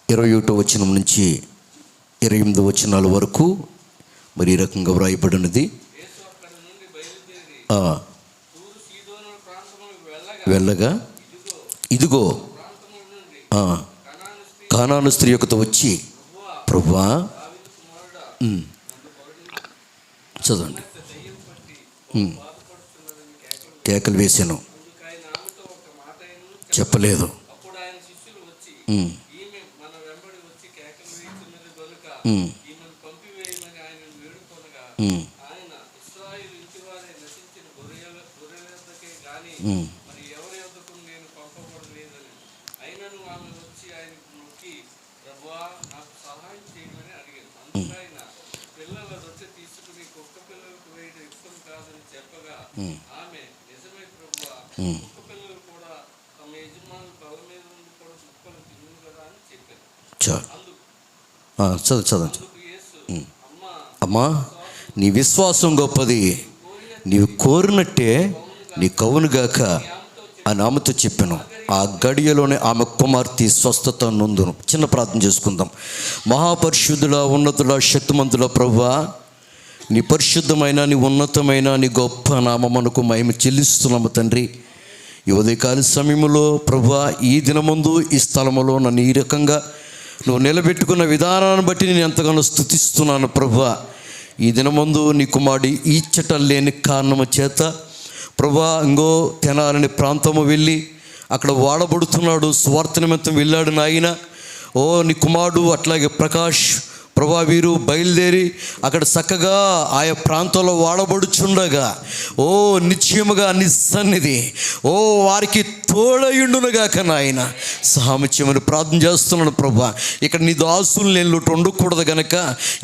21వ వచనం నుంచి 28వ వచనాల వరకు మరి ఈ రకంగా వ్రాయబడినది. వెళ్ళగా ఇదిగో కానాను స్త్రీ ఒకతో వచ్చి, ప్రభువా, చదవండి, కేకలు వేసాను, చెప్పలేదు. చదవండి. అమ్మా, నీ విశ్వాసం గొప్పది, నీవు కోరినట్టే నీ కవునుగాక అని ఆమెతో చెప్పాను. ఆ గడియలోనే ఆమె కుమార్తె స్వస్థత నొందును. చిన్న ప్రార్థన చేసుకుందాం. మహాపరిశుద్ధుల, ఉన్నతుల, శక్తిమంతుల ప్రభువా, నీ పరిశుద్ధమైన, నీ ఉన్నతమైన, నీ గొప్ప నామమునకు మహిమ చెల్లిస్తున్నాము తండ్రి. ఈ ఉదయకాల సమయంలో ప్రభువా, ఈ దినమందు ఈ స్థలములో నన్ను ఈ రకంగా నువ్వు నిలబెట్టుకున్న విధానాన్ని బట్టి నేను ఎంతగానో స్తుతిస్తున్నాను ప్రభువా. ఈ దినమందు నీ కుమారుడు ఈచ్చట లేని కారణము చేత ప్రభువా, ఇంకో తెనాలని ప్రాంతము వెళ్ళి అక్కడ వాడబడుతున్నాడు, స్వార్థ నిమిత్తం వెళ్ళాడు నాయన. ఓ నీ కుమారుడు అట్లాగే ప్రకాష్ ప్రభా, వీరు బయలుదేరి అక్కడ చక్కగా ఆయా ప్రాంతంలో వాడబడుచుండగా, ఓ నిశ్చయముగా నీ సన్నిధి ఓ వారికి తోడయుండునుగాక నాయన. సామర్థ్యమని ప్రార్థన చేస్తున్నాను ప్రభా. ఇక్కడ నీ దాసులు నేను ఉండకూడదు గనక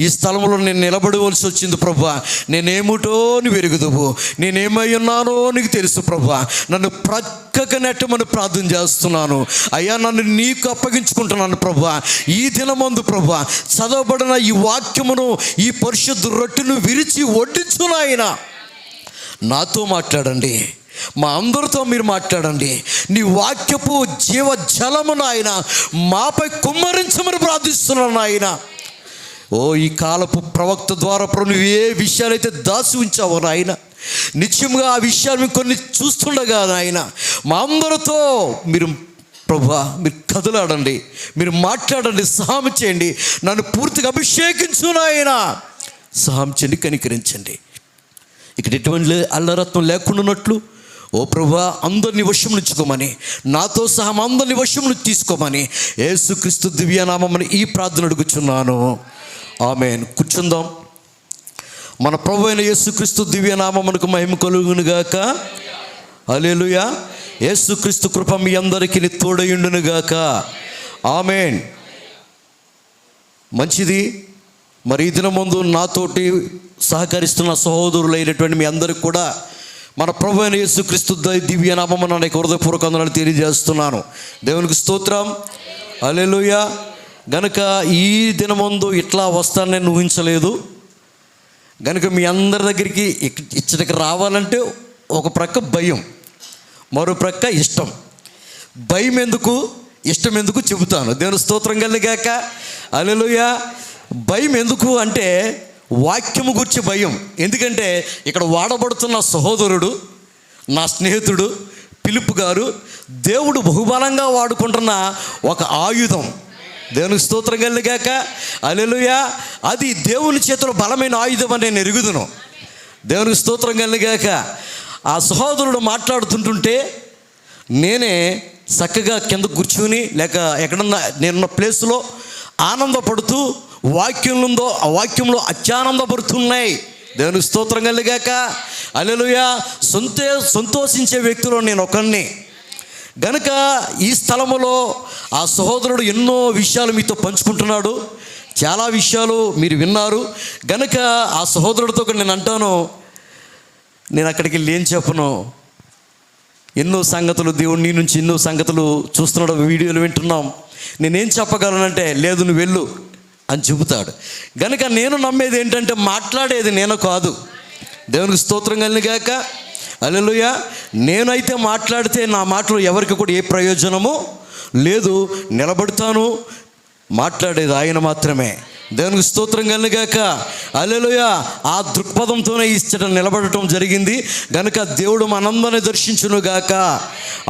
ఈ స్థలంలో నేను నిలబడవలసి వచ్చింది ప్రభా. నేనేమిటో నీ వెరుగుదువు, నేనేమై ఉన్నానో నీకు తెలుసు ప్రభా. నన్ను ప్రక్కగా నెట్టమని ప్రార్థన చేస్తున్నాను అయ్యా. నన్ను నీకు అప్పగించుకుంటున్నాను ప్రభా. ఈ దినమందు ప్రభా చదవబడిన ఈ వాక్యమును, ఈ పరిశుద్ధ రొట్టెను విరిచి వడ్డించునాయన. నాతో మాట్లాడండి, మా అందరితో మీరు మాట్లాడండి. నీ వాక్యపు జీవ జలమును ఆయన మాపై కుమ్మరించమని ప్రార్థిస్తున్నాను ఆయన. ఓ ఈ కాలపు ప్రవక్త ద్వారా నువ్వు ఏ విషయాలైతే దాచి ఉంచావో నాయన, నిత్యంగా ఆ విషయాలు కొన్ని చూస్తుండగా నాయన మా అందరితో మీరు ప్రభువా మీరు కదలాడండి, మీరు మాట్లాడండి, సహాయం చేయండి. నన్ను పూర్తిగా అభిషేకించు నాయన. సహాయం చేయండి, కనికరించండి. ఇక్కడ ఎటువంటి అల్లరత్నం లేకుండాన్నట్లు ఓ ప్రభువా అందరిని వశం ఉంచుకోమని, నాతో సహా అందరిని వశం తీసుకోమని యేసుక్రీస్తు దివ్యనామమని ఈ ప్రార్థన అడుగుచున్నాను. ఆమేన్. కూర్చుందాం. మన ప్రభు అయిన యేసుక్రీస్తు దివ్యనామమునకు మహిమ కలుగునుగాక. హల్లెలూయా. యేసుక్రీస్తు కృప మీ అందరికీ తోడయుండునుగాక. ఆమేన్. మంచిది. మరి ఈ దినం ముందు నాతోటి సహకరిస్తున్న సహోదరులైనటువంటి మీ అందరికి కూడా మన ప్రభు అయిన యేసుక్రీస్తు దివ్యనామమున నాకు హృదయపూర్వక వందనాలు తెలియజేస్తున్నాను. దేవునికి స్తోత్రం. హల్లెలూయా. గనుక ఈ దినమందు ఇట్లా వస్తానని నేను ఊహించలేదు. గనుక మీ అందరి దగ్గరికి ఇచ్చటికి రావాలంటే ఒక ప్రక్క భయం, మరో ప్రక్క ఇష్టం. భయం ఎందుకు, ఇష్టం ఎందుకు చెబుతాను. దేవుని స్తోత్రం కలిగాక. హల్లెలూయా. భయం ఎందుకు అంటే వాక్యము గురించి భయం. ఎందుకంటే ఇక్కడ వాడబడుతున్న సహోదరుడు, నా స్నేహితుడు ఫిలిప్ గారు దేవుడు బహుబలంగా వాడుకుంటున్న ఒక ఆయుధం. దేవునికి స్తోత్రం కలిగాక. హల్లెలూయా. అది దేవుని చేతిలో బలమైన ఆయుధం అని నేను ఎరుగుదును. దేవునికి స్తోత్రం కలిగాక. ఆ సహోదరుడు మాట్లాడుతుంటుంటే నేనే చక్కగా కింద కూర్చుని లేక ఎక్కడన్నా నేనున్న ప్లేస్లో ఆనందపడుతూ వాక్యంలో ఆ వాక్యంలో అత్యానందపడుతున్నాయి. దేవునికి స్తోత్రం కలిగాక. హల్లెలూయా. సంతోషించే వ్యక్తిలో నేను ఒకరిని. గనుక ఈ స్థలములో ఆ సహోదరుడు ఎన్నో విషయాలు మీతో పంచుకుంటున్నాడు. చాలా విషయాలు మీరు విన్నారు. గనుక ఆ సహోదరుడితో నేను అంటాను, నేను అక్కడికి వెళ్ళి ఏం చెప్పను, ఎన్నో సంగతులు దేవుడు నీ నుంచి ఎన్నో సంగతులు చూస్తున్నాడు, వీడియోలు వింటున్నాం, నేనేం చెప్పగలనంటే లేదు నువ్వు వెళ్ళు అని చెబుతాడు. గనుక నేను నమ్మేది ఏంటంటే మాట్లాడేది నేను కాదు. దేవునికి స్తోత్రం కలిగాక. హల్లెలూయా. నేనైతే మాట్లాడితే నా మాటలు ఎవరికి కూడా ఏ ప్రయోజనము లేదు. నిలబడతాను, మాట్లాడేది ఆయన మాత్రమే. దేవునికి స్తోత్రం కలుగాక. హల్లెలూయా. ఆ దృక్పథంతోనే ఇచ్చట నిలబడటం జరిగింది గనుక దేవుడు మనందరినీ దర్శించును గాక.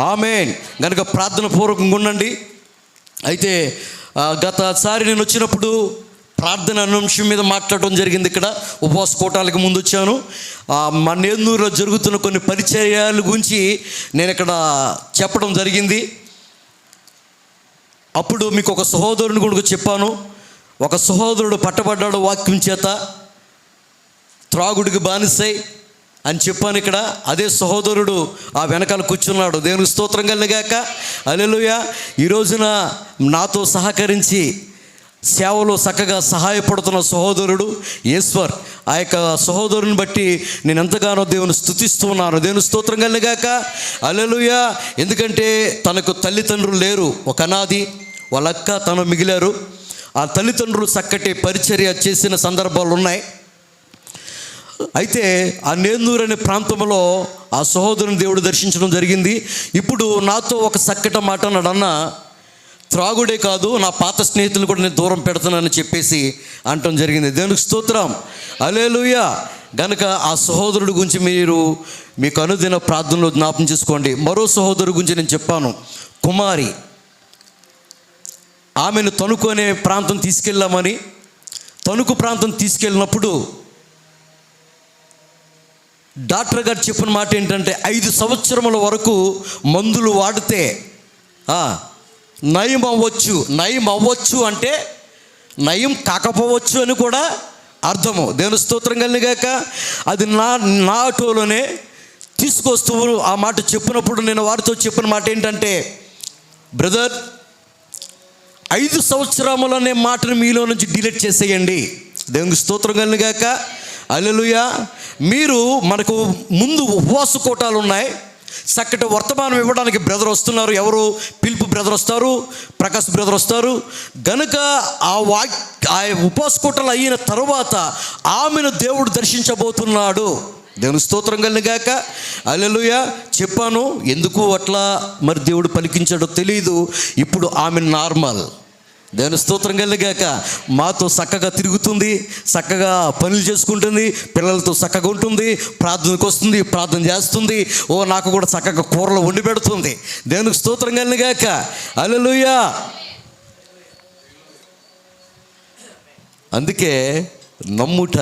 ఆమేన్. గనుక ప్రార్థన పూర్వకంగా ఉండండి. అయితే గతసారి నేను వచ్చినప్పుడు ప్రార్థన అంశం మీద మాట్లాడటం జరిగింది. ఇక్కడ ఉపవాస కూటాలకు ముందు వచ్చాను. మా నేందూరులో జరుగుతున్న కొన్ని పరిచర్యల గురించి నేను ఇక్కడ చెప్పడం జరిగింది. అప్పుడు మీకు ఒక సహోదరుని కూడా చెప్పాను. ఒక సహోదరుడు పట్టబడ్డాడు వాక్యం చేత, త్రాగుడికి బానిసై అని చెప్పాను ఇక్కడ. అదే సహోదరుడు ఆ వెనకాల కూర్చున్నాడు. దేవునికి స్తోత్రం కలుగాక. హల్లెలూయా. ఈ రోజున నాతో సహకరించి సేవలో చక్కగా సహాయపడుతున్న సహోదరుడు ఈశ్వర్. ఆ యొక్క సహోదరుని బట్టి నేను ఎంతగానో దేవుని స్తుతిస్తున్నాను. దేవుని స్తోత్రం కలుగాక. హల్లెలూయా. ఎందుకంటే తనకు తల్లిదండ్రులు లేరు, ఒక అనాది, వాళ్ళ అక్క తను మిగిలారు. ఆ తల్లిదండ్రులు చక్కటి పరిచర్య చేసిన సందర్భాలు ఉన్నాయి. అయితే ఆ నేందూరు అనే ప్రాంతంలో ఆ సహోదరుని దేవుడు దర్శించడం జరిగింది. ఇప్పుడు నాతో ఒక చక్కటి మాట అన్నాడు. అన్న, త్రాగుడే కాదు, నా పాత స్నేహితులు కూడా నేను దూరం పెడతానని చెప్పేసి అంటం జరిగింది. దేవునికి స్తోత్రం. హల్లెలూయా. గనుక ఆ సహోదరుడి గురించి మీకు అనుదిన ప్రార్థనలో జ్ఞాపం చేసుకోండి. మరో సహోదరు గురించి నేను చెప్పాను, కుమారి. ఆమెను తణుకు అనే ప్రాంతం తీసుకెళ్ళామని. తణుకు ప్రాంతం తీసుకెళ్ళినప్పుడు డాక్టర్ గారు చెప్పిన మాట ఏంటంటే 5 సంవత్సరముల వరకు మందులు వాడితే నయం అవ్వచ్చు. నయం అవ్వచ్చు అంటే నయం కాకపోవచ్చు అని కూడా అర్థము. దేవుని స్తోత్రం కలుగాక. అది నా ఆటోలోనే తీసుకొస్తూ ఆ మాట చెప్పినప్పుడు నేను వారితో చెప్పిన మాట ఏంటంటే, బ్రదర్, 5 సంవత్సరములు అనే మాటను మీలో నుంచి డిలీట్ చేసేయండి. దేవునికి స్తోత్రం కలుగాక. హల్లెలూయా. మీరు మనకు ముందు ఉపవాస కూటాలు ఉన్నాయి. చక్కటి వర్తమానం ఇవ్వడానికి బ్రదర్ వస్తున్నారు. ఎవరు? పిలుపు బ్రదర్ వస్తారు, ప్రకాష్ బ్రదర్ వస్తారు. గనుక ఆ ఉపవాస కూటలు అయిన తర్వాత ఆమెను దేవుడు దర్శించబోతున్నాడు. దేవుని స్తోత్రం కలుగాక. హల్లెలూయా. చెప్పాను ఎందుకు అట్లా మరి దేవుడు పలికించాడో తెలియదు. ఇప్పుడు ఆమె నార్మల్. దేవుని స్తోత్రం కలుగాక. మాతో చక్కగా తిరుగుతుంది, చక్కగా పనులు చేసుకుంటుంది, పిల్లలతో చక్కగా ఉంటుంది, ప్రార్థనకు వస్తుంది, ప్రార్థన చేస్తుంది. నాకు కూడా చక్కగా కూరలు వండి పెడుతుంది. దేవునికి స్తోత్రం కలుగాక. హల్లెలూయా. అందుకే నమ్ముట.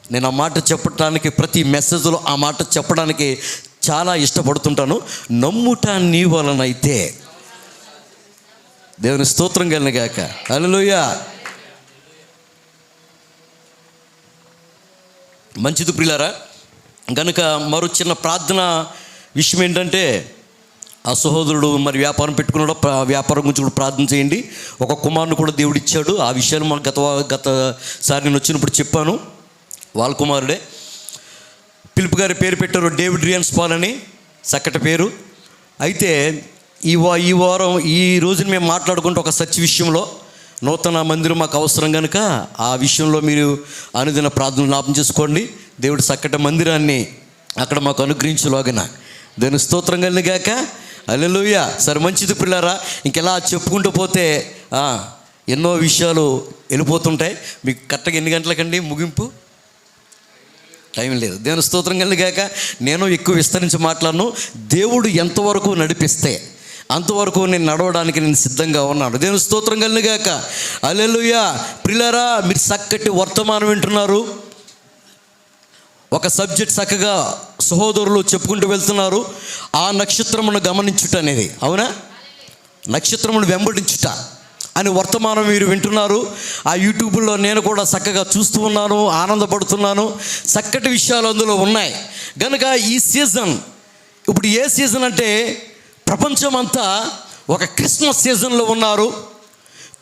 నేను ఆ మాట చెప్పడానికి, ప్రతి మెసేజ్లో ఆ మాట చెప్పడానికి చాలా ఇష్టపడుతుంటాను. నమ్ముట నీ వలనైతే. దేవుని స్తోత్రం కలుగాక. హల్లెలూయా. మంచిది ప్రియులారా. కనుక మరో చిన్న ప్రార్థన విషయం ఏంటంటే, ఆ సహోదరుడు మరి వ్యాపారం పెట్టుకున్నాడు. వ్యాపారం గురించి కూడా ప్రార్థన చేయండి. ఒక కుమారుని కూడా దేవుడు ఇచ్చాడు. ఆ విషయాలు మనకు గతసారి నేను వచ్చినప్పుడు చెప్పాను. వాళ్ళ కుమారుడే. పిలుపు గారి పేరు పెట్టారు డేవిడ్ రియన్స్ పాల్ అని, చక్కటి పేరు. అయితే ఈ వారం ఈ రోజున మేము మాట్లాడుకుంటే ఒక సత్య విషయంలో, నూతన మందిరం మాకు అవసరం కనుక ఆ విషయంలో మీరు అనుదిన ప్రార్థన జ్ఞాపం చేసుకోండి. దేవుడు చక్కటి మందిరాన్ని అక్కడ మాకు అనుగ్రహించలోగన. దేవుని స్తోత్రం కలుగాక. హల్లెలూయా. సరే, మంచిది పిల్లారా. ఇంకెలా చెప్పుకుంటూ పోతే ఎన్నో విషయాలు వెళ్ళిపోతుంటాయి. మీకు కరెక్ట్గా ఎన్ని గంటలకండి ముగింపు? టైం లేదు. దేవుని స్తోత్రం కలుగాక. నేను ఎక్కువ విస్తరించి మాట్లాడను. దేవుడు ఎంతవరకు నడిపిస్తే అంతవరకు నేను నడవడానికి నేను సిద్ధంగా ఉన్నాను. దేవుని స్తోత్రం కలుగాక. హల్లెలూయా. ప్రియులారా, మీరు చక్కటి వర్తమానం వింటున్నారు. ఒక సబ్జెక్ట్ చక్కగా సహోదరులు చెప్పుకుంటూ వెళ్తున్నారు. ఆ నక్షత్రమును గమనించుట అనేది, అవునా? నక్షత్రమును వెంబడించుట అని వర్తమానం మీరు వింటున్నారు. ఆ యూట్యూబ్లో నేను కూడా చక్కగా చూస్తూ ఉన్నాను, ఆనందపడుతున్నాను. చక్కటి విషయాలు అందులో ఉన్నాయి. కనుక ఈ సీజన్, ఇప్పుడు ఏ సీజన్ అంటే ప్రపంచం అంతా ఒక క్రిస్మస్ సీజన్లో ఉన్నారు.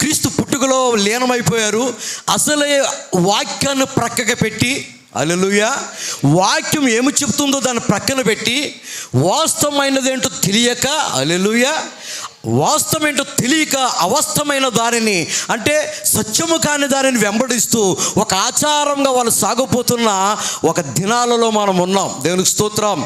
క్రీస్తు పుట్టుకలో లీనమైపోయారు. అసలే వాక్యాన్ని ప్రక్కగా పెట్టి, హల్లెలూయా, వాక్యం ఏమి చెప్తుందో దాన్ని ప్రక్కన పెట్టి, వాస్తవమైనదేంటో తెలియక, హల్లెలూయా, వాస్తవం ఏంటో తెలియక అవాస్తవమైన దానిని, అంటే సత్యము కాని దానిని వెంబడిస్తూ ఒక ఆచారంగా వాళ్ళు సాగిపోతున్న ఒక దినాలలో మనం ఉన్నాం. దేవునికి స్తోత్రం.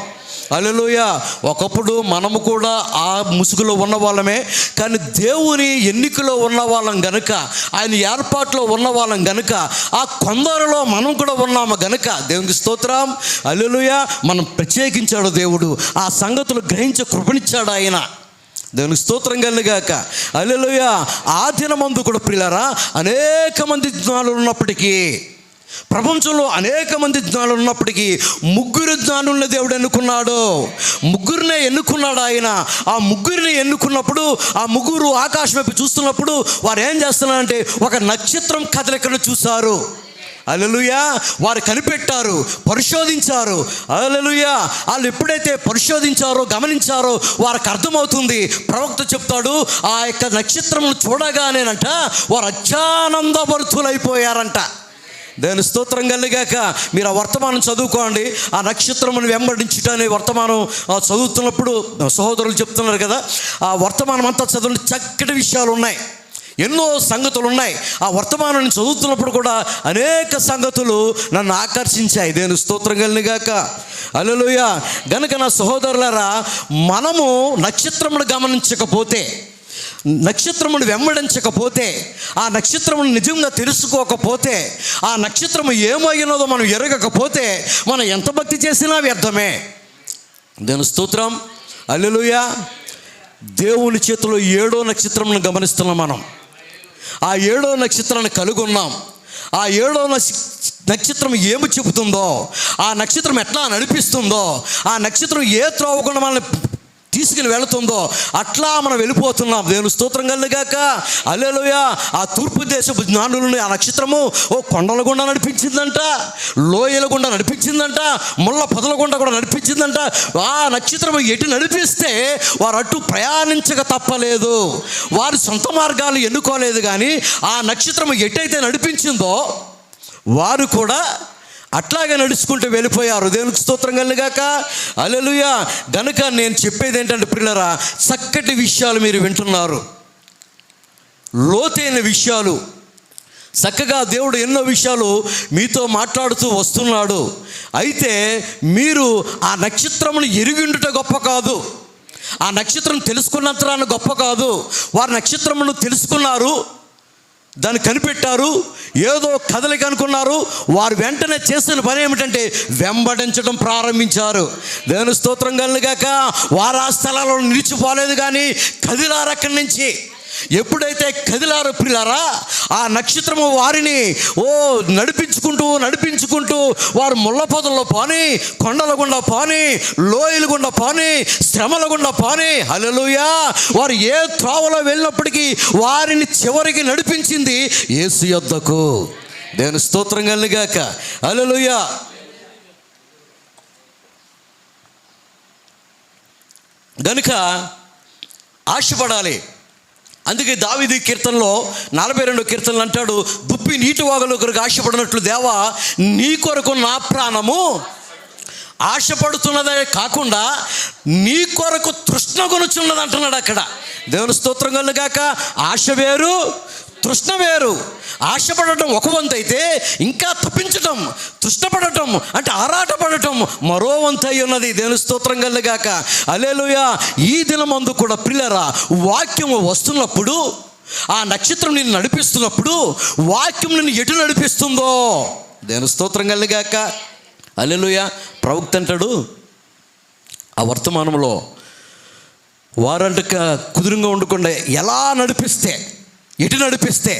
హల్లెలూయా. ఒకప్పుడు మనము కూడా ఆ ముసుగులో ఉన్న వాళ్ళమే, కానీ దేవుని ఎన్నికలో ఉన్న వాళ్ళం గనుక, ఆయన ఏర్పాట్లో ఉన్న వాళ్ళం గనుక, ఆ కొందరిలో మనం కూడా ఉన్నాము గనుక దేవునికి స్తోత్రం. హల్లెలూయా. మనం ప్రత్యేకించాడు దేవుడు, ఆ సంగతులు గ్రహించే కృపనిచ్చాడు ఆయన. దేవునికి స్తోత్రం కలుగాక. హల్లెలూయా. ఆ దినమందు కూడా ప్రియులారా, అనేక మంది జ్ఞానులు ఉన్నప్పటికీ, ప్రపంచంలో అనేక మంది జ్ఞానులు ఉన్నప్పటికీ, ముగ్గురు జ్ఞానుల్ని దేవుడు ఎన్నుకున్నాడు. ముగ్గురినే ఎన్నుకున్నాడు ఆయన. ఆ ముగ్గురిని ఎన్నుకున్నప్పుడు, ఆ ముగ్గురు ఆకాశం వైపు చూస్తున్నప్పుడు వారు ఏం చేస్తున్నారంటే ఒక నక్షత్రం కదలికను చూశారు. హల్లెలూయా. వారు కనిపెట్టారు, పరిశోధించారు. హల్లెలూయా. వాళ్ళు ఎప్పుడైతే పరిశోధించారో, గమనించారో వారికి అర్థమవుతుంది. ప్రవక్త చెప్తాడు, ఆ యొక్క నక్షత్రమును చూడగానేనంట వారు అత్యానందభరితులైపోయారంట. దేవుని స్తోత్రం కలుగాక. మీరు ఆ వర్తమానం చదువుకోండి. ఆ నక్షత్రమును వెంబడించుట అనే వర్తమానం చదువుతున్నప్పుడు సహోదరులు చెప్తున్నారు కదా, ఆ వర్తమానం అంతా చదువుని చక్కటి విషయాలు ఉన్నాయి, ఎన్నో సంగతులు ఉన్నాయి. ఆ వర్తమానాన్ని చదువుతున్నప్పుడు కూడా అనేక సంగతులు నన్ను ఆకర్షించాయి. దేవుని స్తోత్రం కలుగాక. హల్లెలూయా. గనుక నా సహోదరులారా, మనము నక్షత్రమును గమనించకపోతే, నక్షత్రమును వెంబడించకపోతే, ఆ నక్షత్రమును నిజంగా తెలుసుకోకపోతే, ఆ నక్షత్రము ఏమైనదో మనం ఎరగకపోతే, మనం ఎంత భక్తి చేసినా వ్యర్థమే. దేవుని స్తోత్రం. హల్లెలూయా. దేవుని చేతిలో 7వ నక్షత్రమును గమనిస్తున్నాం మనం. ఆ 7వ నక్షత్రాన్ని కలుగున్నాం. ఆ 7వ నక్షత్రం ఏమి చెబుతుందో, ఆ నక్షత్రం ఎట్లా నడిపిస్తుందో, ఆ నక్షత్రం ఏ త్రోవకుండా మనల్ని తీసుకుని వెళుతుందో అట్లా మనం వెళ్ళిపోతున్నాం. దేవుని స్తోత్రం కలుగాక. హల్లెలూయా. ఆ తూర్పు దేశపు జ్ఞానులను ఆ నక్షత్రము కొండల గుండా నడిపించిందంట, లోయల గుండా నడిపించిందంట, ముళ్ళ పొదల గుండా కూడా నడిపించిందంట. ఆ నక్షత్రము ఎటు నడిపిస్తే వారు అటు ప్రయాణించక తప్పలేదు. వారి సొంత మార్గాలు ఎన్నుకోలేదు, కానీ ఆ నక్షత్రము ఎటైతే నడిపించిందో వారు కూడా అట్లాగే నడుచుకుంటూ వెళ్ళిపోయారు. దేవునికి స్తోత్రం కలుగాక. హల్లెలూయా. గనుక నేను చెప్పేది ఏంటంటే ప్రియులారా, చక్కటి విషయాలు మీరు వింటున్నారు, లోతైన విషయాలు. చక్కగా దేవుడు ఎన్నో విషయాలు మీతో మాట్లాడుతూ వస్తున్నాడు. అయితే మీరు ఆ నక్షత్రమును ఎరిగిండుట గొప్ప కాదు, ఆ నక్షత్రం తెలుసుకున్నంతరాన్ని గొప్ప కాదు. వారు నక్షత్రమును తెలుసుకున్నారు, దాన్ని కనిపెట్టారు, ఏదో కదలిక అనుకున్నారు. వారు వెంటనే చేసిన పని ఏమిటంటే వెంబడించడం ప్రారంభించారు. దేవుని స్తోత్రం కలుగాక. వారు ఆ స్థలాల్లో నిలిచిపోలేదు, కానీ కదిలారు అక్కడి నుంచి. ఎప్పుడైతే కదిలారో ప్రియులారా, ఆ నక్షత్రము వారిని నడిపించుకుంటూ వారు ముళ్ళ పొదల్లో పోని, కొండల గుండా పోని, లోయల గుండా పోని, శ్రమల గుండా పోని. హల్లెలూయా. వారు ఏ త్రోవలో వెళ్ళినప్పటికీ వారిని చివరికి నడిపించింది యేసు యొద్దకు. దేవుని స్తోత్రం కలుగాక. హల్లెలూయా. గనుక ఆశపడాలి. అందుకే దావీదు కీర్తనలో 42వ కీర్తనలు అంటాడు, దుప్పి నీటి వాగుల కొరకు ఆశపడినట్లు దేవా నీ కొరకు నా ప్రాణము ఆశపడుతున్నదే కాకుండా నీ కొరకు తృష్ణ కొనుచున్నది అంటున్నాడు అక్కడ. దేవుని స్తోత్రం కలుగాక. ఆశ వేరు, తృష్ణ వేరు. ఆశపడటం ఒక వంతు అయితే, ఇంకా తప్పించటం, తృష్ణపడటం అంటే ఆరాటపడటం మరో వంతు అయి ఉన్నది. దేవుని స్తోత్రం కలుగాక. హల్లెలూయా. ఈ దినమందు కూడా ప్రియులారా, వాక్యము వస్తున్నప్పుడు, ఆ నక్షత్రం నిన్ను నడిపిస్తున్నప్పుడు, వాక్యం నిన్ను ఎటు నడిపిస్తుందో దేవుని స్తోత్రం కలుగాక. హల్లెలూయా. ప్రవక్త అంటాడు ఆ వర్తమానంలో, వారంట కుదురుగా ఉండకుండా ఎలా నడిపిస్తే, ఎటు నడిపిస్తే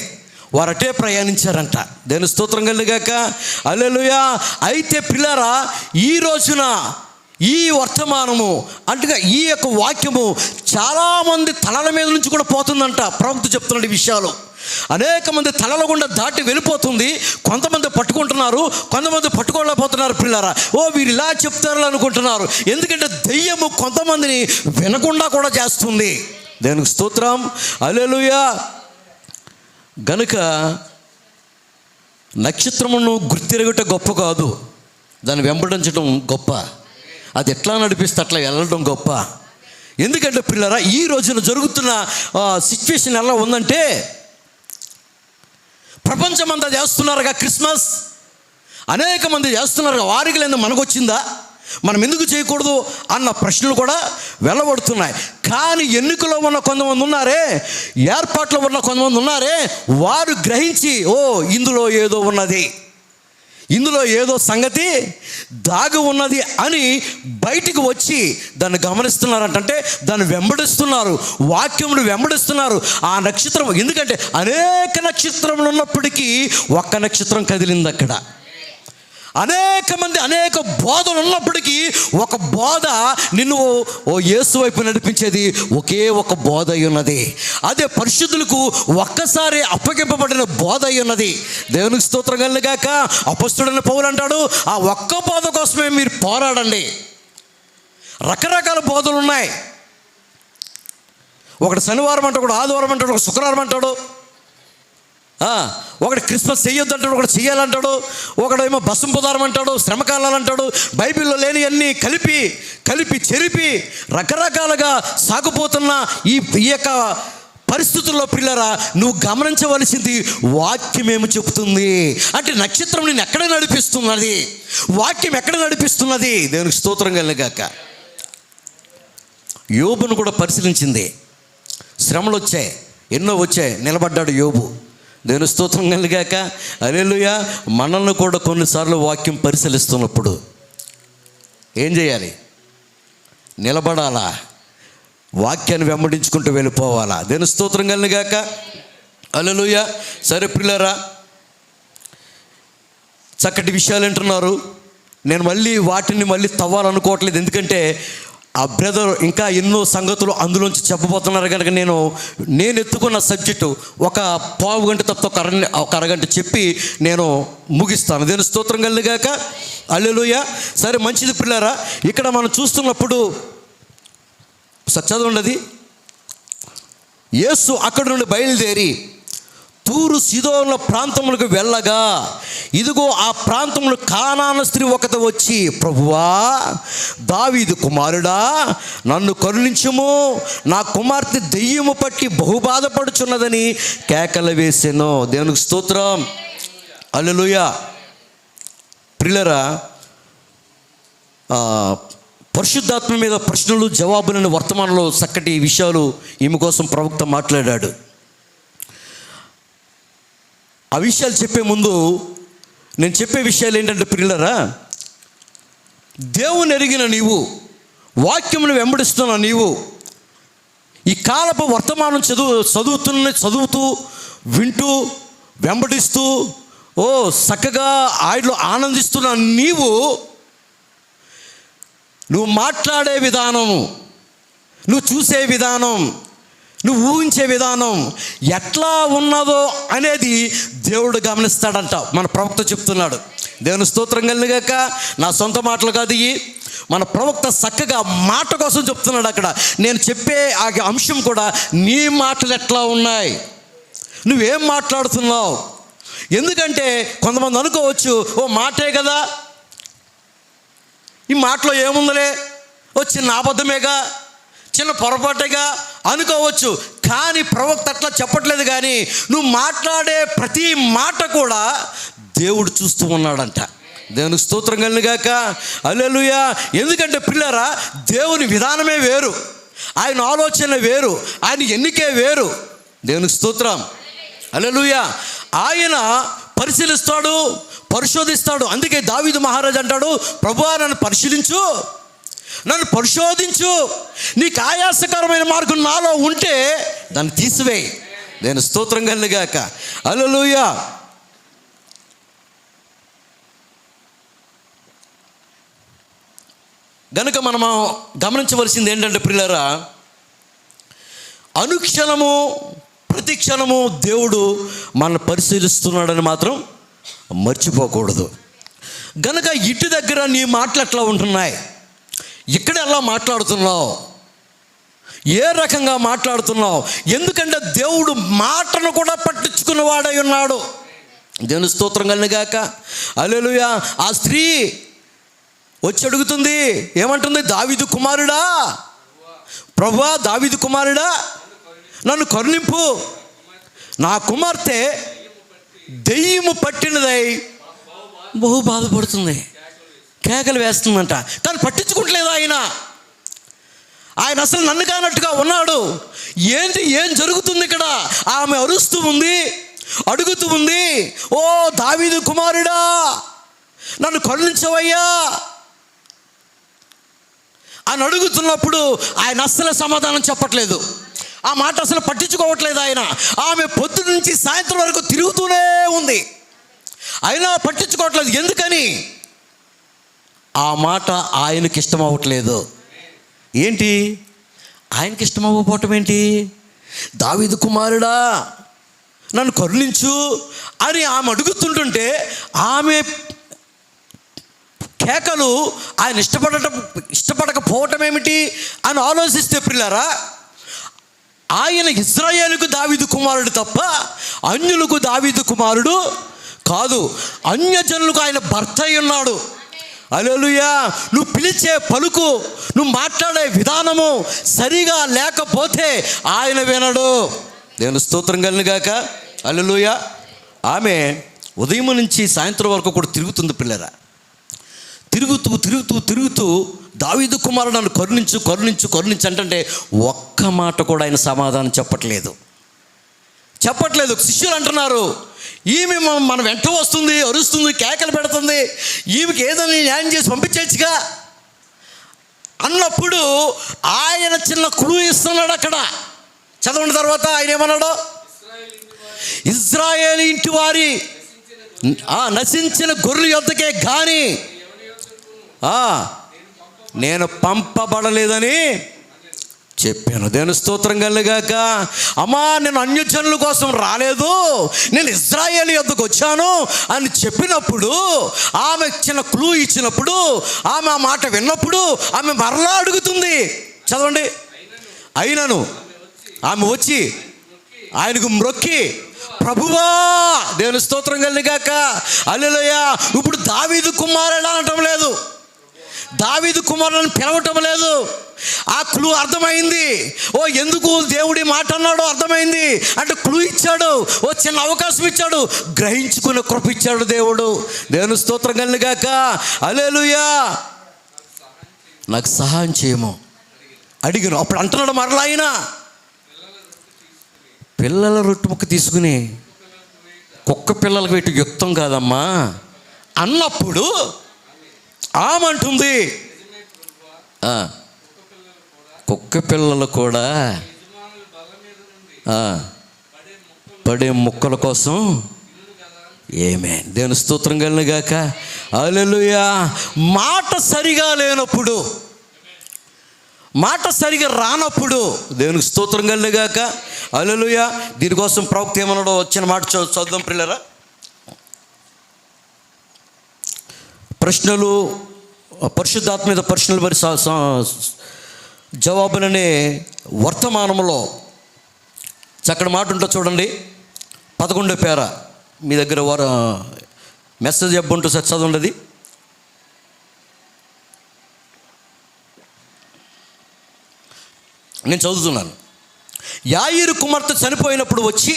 వారటే ప్రయాణించారంట. దేవుని స్తోత్రం కలుగాక. హల్లెలూయా. అయితే పిల్లరా, ఈ రోజున ఈ వర్తమానము అంటే ఈ యొక్క వాక్యము చాలామంది తలల మీద నుంచి కూడా పోతుందంట. ప్రవక్త చెప్తున్నాడు ఈ విషయాలు. అనేక మంది తలల గుండా దాటి వెళ్ళిపోతుంది. కొంతమంది పట్టుకుంటున్నారు, కొంతమంది పట్టుకోలేకపోతున్నారు. పిల్లరా, వీరు ఇలా చెప్తారు అనుకుంటున్నారు. ఎందుకంటే దెయ్యము కొంతమందిని వినకుండా కూడా చేస్తుంది. దేవునికి స్తోత్రం. హల్లెలూయా. గనుక నక్షత్రమును గుర్తిరగట గొప్ప కాదు, దాన్ని వెంబడించడం గొప్ప. అది ఎట్లా నడిపిస్తే అట్లా వెళ్ళడం గొప్ప. ఎందుకంటే పిల్లరా, ఈ రోజున జరుగుతున్న సిచ్యువేషన్ ఎలా ఉందంటే, ప్రపంచమంతా చేస్తున్నారుగా క్రిస్మస్, అనేక మంది చేస్తున్నారుగా. వారికి లేదు మనకు వచ్చిందా? మనం ఎందుకు చేయకూడదు అన్న ప్రశ్నలు కూడా వెళ్ళబడుతున్నాయి. కానీ ఎన్నికలో ఉన్న కొంతమంది ఉన్నారే, ఏర్పాట్లో ఉన్న కొంతమంది ఉన్నారే, వారు గ్రహించి ఇందులో ఏదో ఉన్నది, ఇందులో ఏదో సంగతి దాగి ఉన్నది అని బయటికి వచ్చి దాన్ని గమనిస్తున్నారంటే దాన్ని వెంబడిస్తున్నారు, వాక్యమును వెంబడిస్తున్నారు. ఆ నక్షత్రం, ఎందుకంటే అనేక నక్షత్రములు ఉన్నప్పటికీ ఒక్క నక్షత్రం కదిలింది అక్కడ. అనేక మంది అనేక బోధలు ఉన్నప్పటికీ ఒక బోధ నిన్ను యేసు వైపు నడిపించేది ఒకే ఒక బోధ అయి ఉన్నది. అదే పరిశుద్ధులకు ఒక్కసారి అప్పగింపబడిన బోధ అయి ఉన్నది. దేవునికి స్తోత్రం కలుగాక. అపొస్తలుడైన పౌలు అంటాడు, ఆ ఒక్క బోధ కోసమే మీరు పోరాడండి. రకరకాల బోధలు ఉన్నాయి. ఒకటి శనివారం అంటాడు, ఒకటి ఆదివారం అంటాడు, ఒక శుక్రవారం అంటాడు, ఒకటి క్రిస్మస్ చెయ్యొద్దు అంటాడు, ఒకటి చెయ్యాలంటాడు, ఒకడేమో బసంపుదారం అంటాడు, శ్రమకాలాలు అంటాడు. బైబిల్లో లేని అన్నీ కలిపి చెరిపి రకరకాలుగా సాగుపోతున్న ఈ యొక్క పరిస్థితుల్లో పిల్లరా, నువ్వు గమనించవలసింది వాక్యం ఏమి చెబుతుంది అంటే, నక్షత్రం నేను ఎక్కడ నడిపిస్తున్నది, వాక్యం ఎక్కడ నడిపిస్తున్నది. దేవునికి స్తోత్రం కలుగాక. యోబును కూడా పరిశీలించింది. శ్రమలు వచ్చాయి, ఎన్నో వచ్చాయి, నిలబడ్డాడు యోబు. దేవుని స్తోత్రం కలుగాక. హల్లెలూయా. మనల్ని కూడా కొన్నిసార్లు వాక్యం పరిశీలిస్తున్నప్పుడు ఏం చేయాలి? నిలబడాలా? వాక్యాన్ని వెంబడించుకుంటూ వెళ్ళిపోవాలా? దేవుని స్తోత్రం కలుగాక. హల్లెలూయా. సరే పిల్లరా, చక్కటి విషయాలు వింటున్నారు. నేను వాటిని మళ్ళీ తవ్వాలనుకోవట్లేదు, ఎందుకంటే ఆ బ్రదర్ ఇంకా ఎన్నో సంగతులు అందులోంచి చెప్పబోతున్నారు కనుక నేను ఎత్తుకున్న సబ్జెక్టు ఒక పావు గంట తప్ప ఒక అరగంట చెప్పి నేను ముగిస్తాను. దేవుని స్తోత్రం కలుగాక. హల్లెలూయా. సరే, మంచిది పిల్లరా. ఇక్కడ మనం చూస్తున్నప్పుడు చదవండి. యేసు అక్కడి నుండి బయలుదేరి తూరు సీదోనుల ప్రాంతములకు వెళ్ళగా, ఇదిగో ఆ ప్రాంతంలో కానాను స్త్రీ ఒకటి వచ్చి, ప్రభువా, దావీదు కుమారుడా, నన్ను కరుణించుము, నా కుమార్తె దెయ్యము పట్టి బహుబాధపడుచున్నదని కేకలు వేసెను. దేవునికి స్తోత్రం. హల్లెలూయా. ప్రియులారా, పరిశుద్ధాత్మ మీద ప్రశ్నలు జవాబులను వర్తమానంలో చక్కటి విషయాలు ఈమె కోసం ప్రవక్త మాట్లాడాడు. ఆ విషయాలు చెప్పే ముందు నేను చెప్పే విషయాలు ఏంటంటే, ప్రియులారా, దేవుని ఎరిగిన నీవు, వాక్యమును వెంబడిస్తున్న నీవు, ఈ కాలపు వర్తమానం చదువుతూ వింటూ వెంబడిస్తూ చక్కగా ఆయనలో ఆనందిస్తున్న నువ్వు మాట్లాడే విధానం, నువ్వు చూసే విధానం, నువ్వు ఊహించే విధానం ఎట్లా ఉన్నదో అనేది దేవుడు గమనిస్తాడంట. మన ప్రవక్త చెప్తున్నాడు. దేవుని స్తోత్రం కలుగాక. నా సొంత మాటలు కాదు ఇవి, మన ప్రవక్త చక్కగా మాట కోసం చెప్తున్నాడు. అక్కడ నేను చెప్పే ఆ అంశం కూడా నీ మాటలు ఎట్లా ఉన్నాయి, నువ్వేం మాట్లాడుతున్నావు. ఎందుకంటే కొంతమంది అనుకోవచ్చు, మాటే కదా, ఈ మాటలో ఏముందిలే, చిన్న అబద్ధమేగా, చిన్న పొరపాటుగా అనుకోవచ్చు. కానీ ప్రవక్త అట్లా చెప్పట్లేదు. కానీ నువ్వు మాట్లాడే ప్రతి మాట కూడా దేవుడు చూస్తూ ఉన్నాడంట. దేవునికి స్తోత్రం కలుగాక. హల్లెలూయా. ఎందుకంటే పిల్లరా, దేవుని విధానమే వేరు, ఆయన ఆలోచన వేరు, ఆయన ఎన్నికే వేరు. దేవునికి స్తోత్రం. హల్లెలూయా. ఆయన పరిశీలిస్తాడు, పరిశోధిస్తాడు. అందుకే దావీదు మహారాజు అంటాడు, ప్రభువా, నన్ను పరిశీలించు, నన్ను పరిశోధించు, నీకు ఆయాసకరమైన మార్గం నాలో ఉంటే దాన్ని తీసివేయి. నేను స్తోత్రం కలుగాక. హల్లెలూయా. గనుక మనము గమనించవలసింది ఏంటంటే ప్రియులారా, అనుక్షణము ప్రతి క్షణము దేవుడు మనల్ని పరిశీలిస్తున్నాడని మాత్రం మర్చిపోకూడదు. గనుక ఇటు దగ్గర నీ మాటలు ఎట్లా ఉంటున్నాయి, ఇక్కడ ఎలా మాట్లాడుతున్నావు, ఏ రకంగా మాట్లాడుతున్నావు? ఎందుకంటే దేవుడు మాటను కూడా పట్టించుకున్నవాడై ఉన్నాడు. దేవుని స్తోత్రం కలుగాక. హల్లెలూయా. ఆ స్త్రీ వచ్చి అడుగుతుంది, ఏమంటుంది? దావీదు కుమారుడా, ప్రభువా, దావీదు కుమారుడా, నన్ను కరుణింపు, నా కుమార్తె దెయ్యము పట్టినదై బహు బాధపడుతుంది. కేకలు వేస్తుందంట, కానీ పట్టించుకుంటలేదు ఆయన అసలు నన్ను కానట్టుగా ఉన్నాడు. ఏం జరుగుతుంది ఇక్కడ? ఆమె అరుస్తూ ఉంది, అడుగుతూ ఉంది, ఓ దావీదు కుమారుడా, నన్ను కరుణించవయ్యా అని అడుగుతున్నప్పుడు ఆయన అస్సలు సమాధానం చెప్పట్లేదు. ఆ మాట అసలు పట్టించుకోవట్లేదు ఆయన. ఆమె పొద్దు నుంచి సాయంత్రం వరకు తిరుగుతూనే ఉంది, అయినా పట్టించుకోవట్లేదు. ఎందుకని? ఆ మాట ఆయనకి ఇష్టం అవ్వట్లేదు. ఏంటి ఆయనకి ఇష్టం అవ్వకపోవటం ఏంటి? దావీదు కుమారుడా నన్ను కరుణించు అని ఆమె అడుగుతుంటుంటే ఆమె కేకలు ఆయన ఇష్టపడకపోవటం ఏమిటి అని ఆలోచిస్తే ప్రియులారా, ఆయన ఇశ్రాయేలుకు దావీదు కుమారుడు తప్ప అన్యులకు దావీదు కుమారుడు కాదు. అన్యజనులకు ఆయన భర్త అయి ఉన్నాడు. హల్లెలూయా. నువ్వు పిలిచే పలుకు, నువ్వు మాట్లాడే విధానము సరిగా లేకపోతే ఆయన వినడు. దేవుని స్తోత్రం కలుగును గాక. హల్లెలూయా. ఆమె ఉదయం నుంచి సాయంత్రం వరకు కూడా తిరుగుతుంది పిల్లరా. తిరుగుతూ దావీదు కుమారుడు నన్ను కరుణించు అంటే ఒక్క మాట కూడా ఆయన సమాధానం చెప్పట్లేదు. శిష్యులు అంటున్నారు, ఈమె మన వెంట వస్తుంది, అరుస్తుంది, కేకలు పెడుతుంది, ఈమెకి ఏదైనా న్యాయం చేసి పంపించచ్చుగా అన్నప్పుడు ఆయన చిన్న క్లూ ఇస్తున్నాడు అక్కడ. చదవండి తర్వాత ఆయన ఏమన్నాడు? ఇశ్రాయేలు ఇంటి వారి నశించిన గొర్రెల యొద్దకే గాని నేను పంపబడలేదని చెప్పాను. దేవుని స్తోత్రం కలుగాక. అమ్మా, నేను అన్యజనుల కోసం రాలేదు, నేను ఇశ్రాయేలు యొద్దకు వచ్చాను అని చెప్పినప్పుడు, ఆమె చిన్న క్లూ ఇచ్చినప్పుడు, ఆమె ఆ మాట విన్నప్పుడు ఆమె మరలా అడుగుతుంది. చదవండి. అయినను ఆమె వచ్చి ఆయనకు మ్రొక్కి, ప్రభువా, దేవుని స్తోత్రం కలుగాక. హల్లెలూయా. ఇప్పుడు దావీదు కుమారుడు అనటం లేదు, దావీదు కుమారులను పిలవటం లేదు. ఆ క్లూ అర్థమైంది. ఎందుకు దేవుడి మాట అన్నాడో అర్థమైంది. అంటే క్లూ ఇచ్చాడు, చిన్న అవకాశం ఇచ్చాడు, గ్రహించుకునే కృప ఇచ్చాడు దేవుడు. దేవుని స్తోత్రం కలుగాక. హల్లెలూయా. నాకు సహాయం చేయము అడిగాను. అప్పుడు అంటున్నాడు మరలా ఆయన, పిల్లల రొట్టె ముక్క తీసుకుని కుక్క పిల్లలకు పెట్టి యుక్తం కాదమ్మా అన్నప్పుడు ఆమె అంటుంది, కుక్క పిల్లలు కూడా పడే ముక్కల కోసం ఏమే. దేవుని స్తోత్రం కలుగును గాక. హల్లెలూయా. మాట సరిగా లేనప్పుడు, మాట సరిగా రానప్పుడు దేవునికి స్తోత్రం కలుగును గాక. హల్లెలూయా. దీనికోసం ప్రవక్త ఏమన్నాడో వచ్చిన మాట చదువుదాం ప్రియులారా. ప్రశ్నలు, పరిశుద్ధాత్మ మీద ప్రశ్నలు మరి జవాబులనే వర్తమానంలో చక్కటి మాట ఉంటుంది చూడండి. 11వ పేర మీ దగ్గర మెసేజ్ ఇవ్వంటూ సార్ చదవండి. నేను చదువుతున్నాను. యాయీరు కుమార్తె చనిపోయినప్పుడు వచ్చి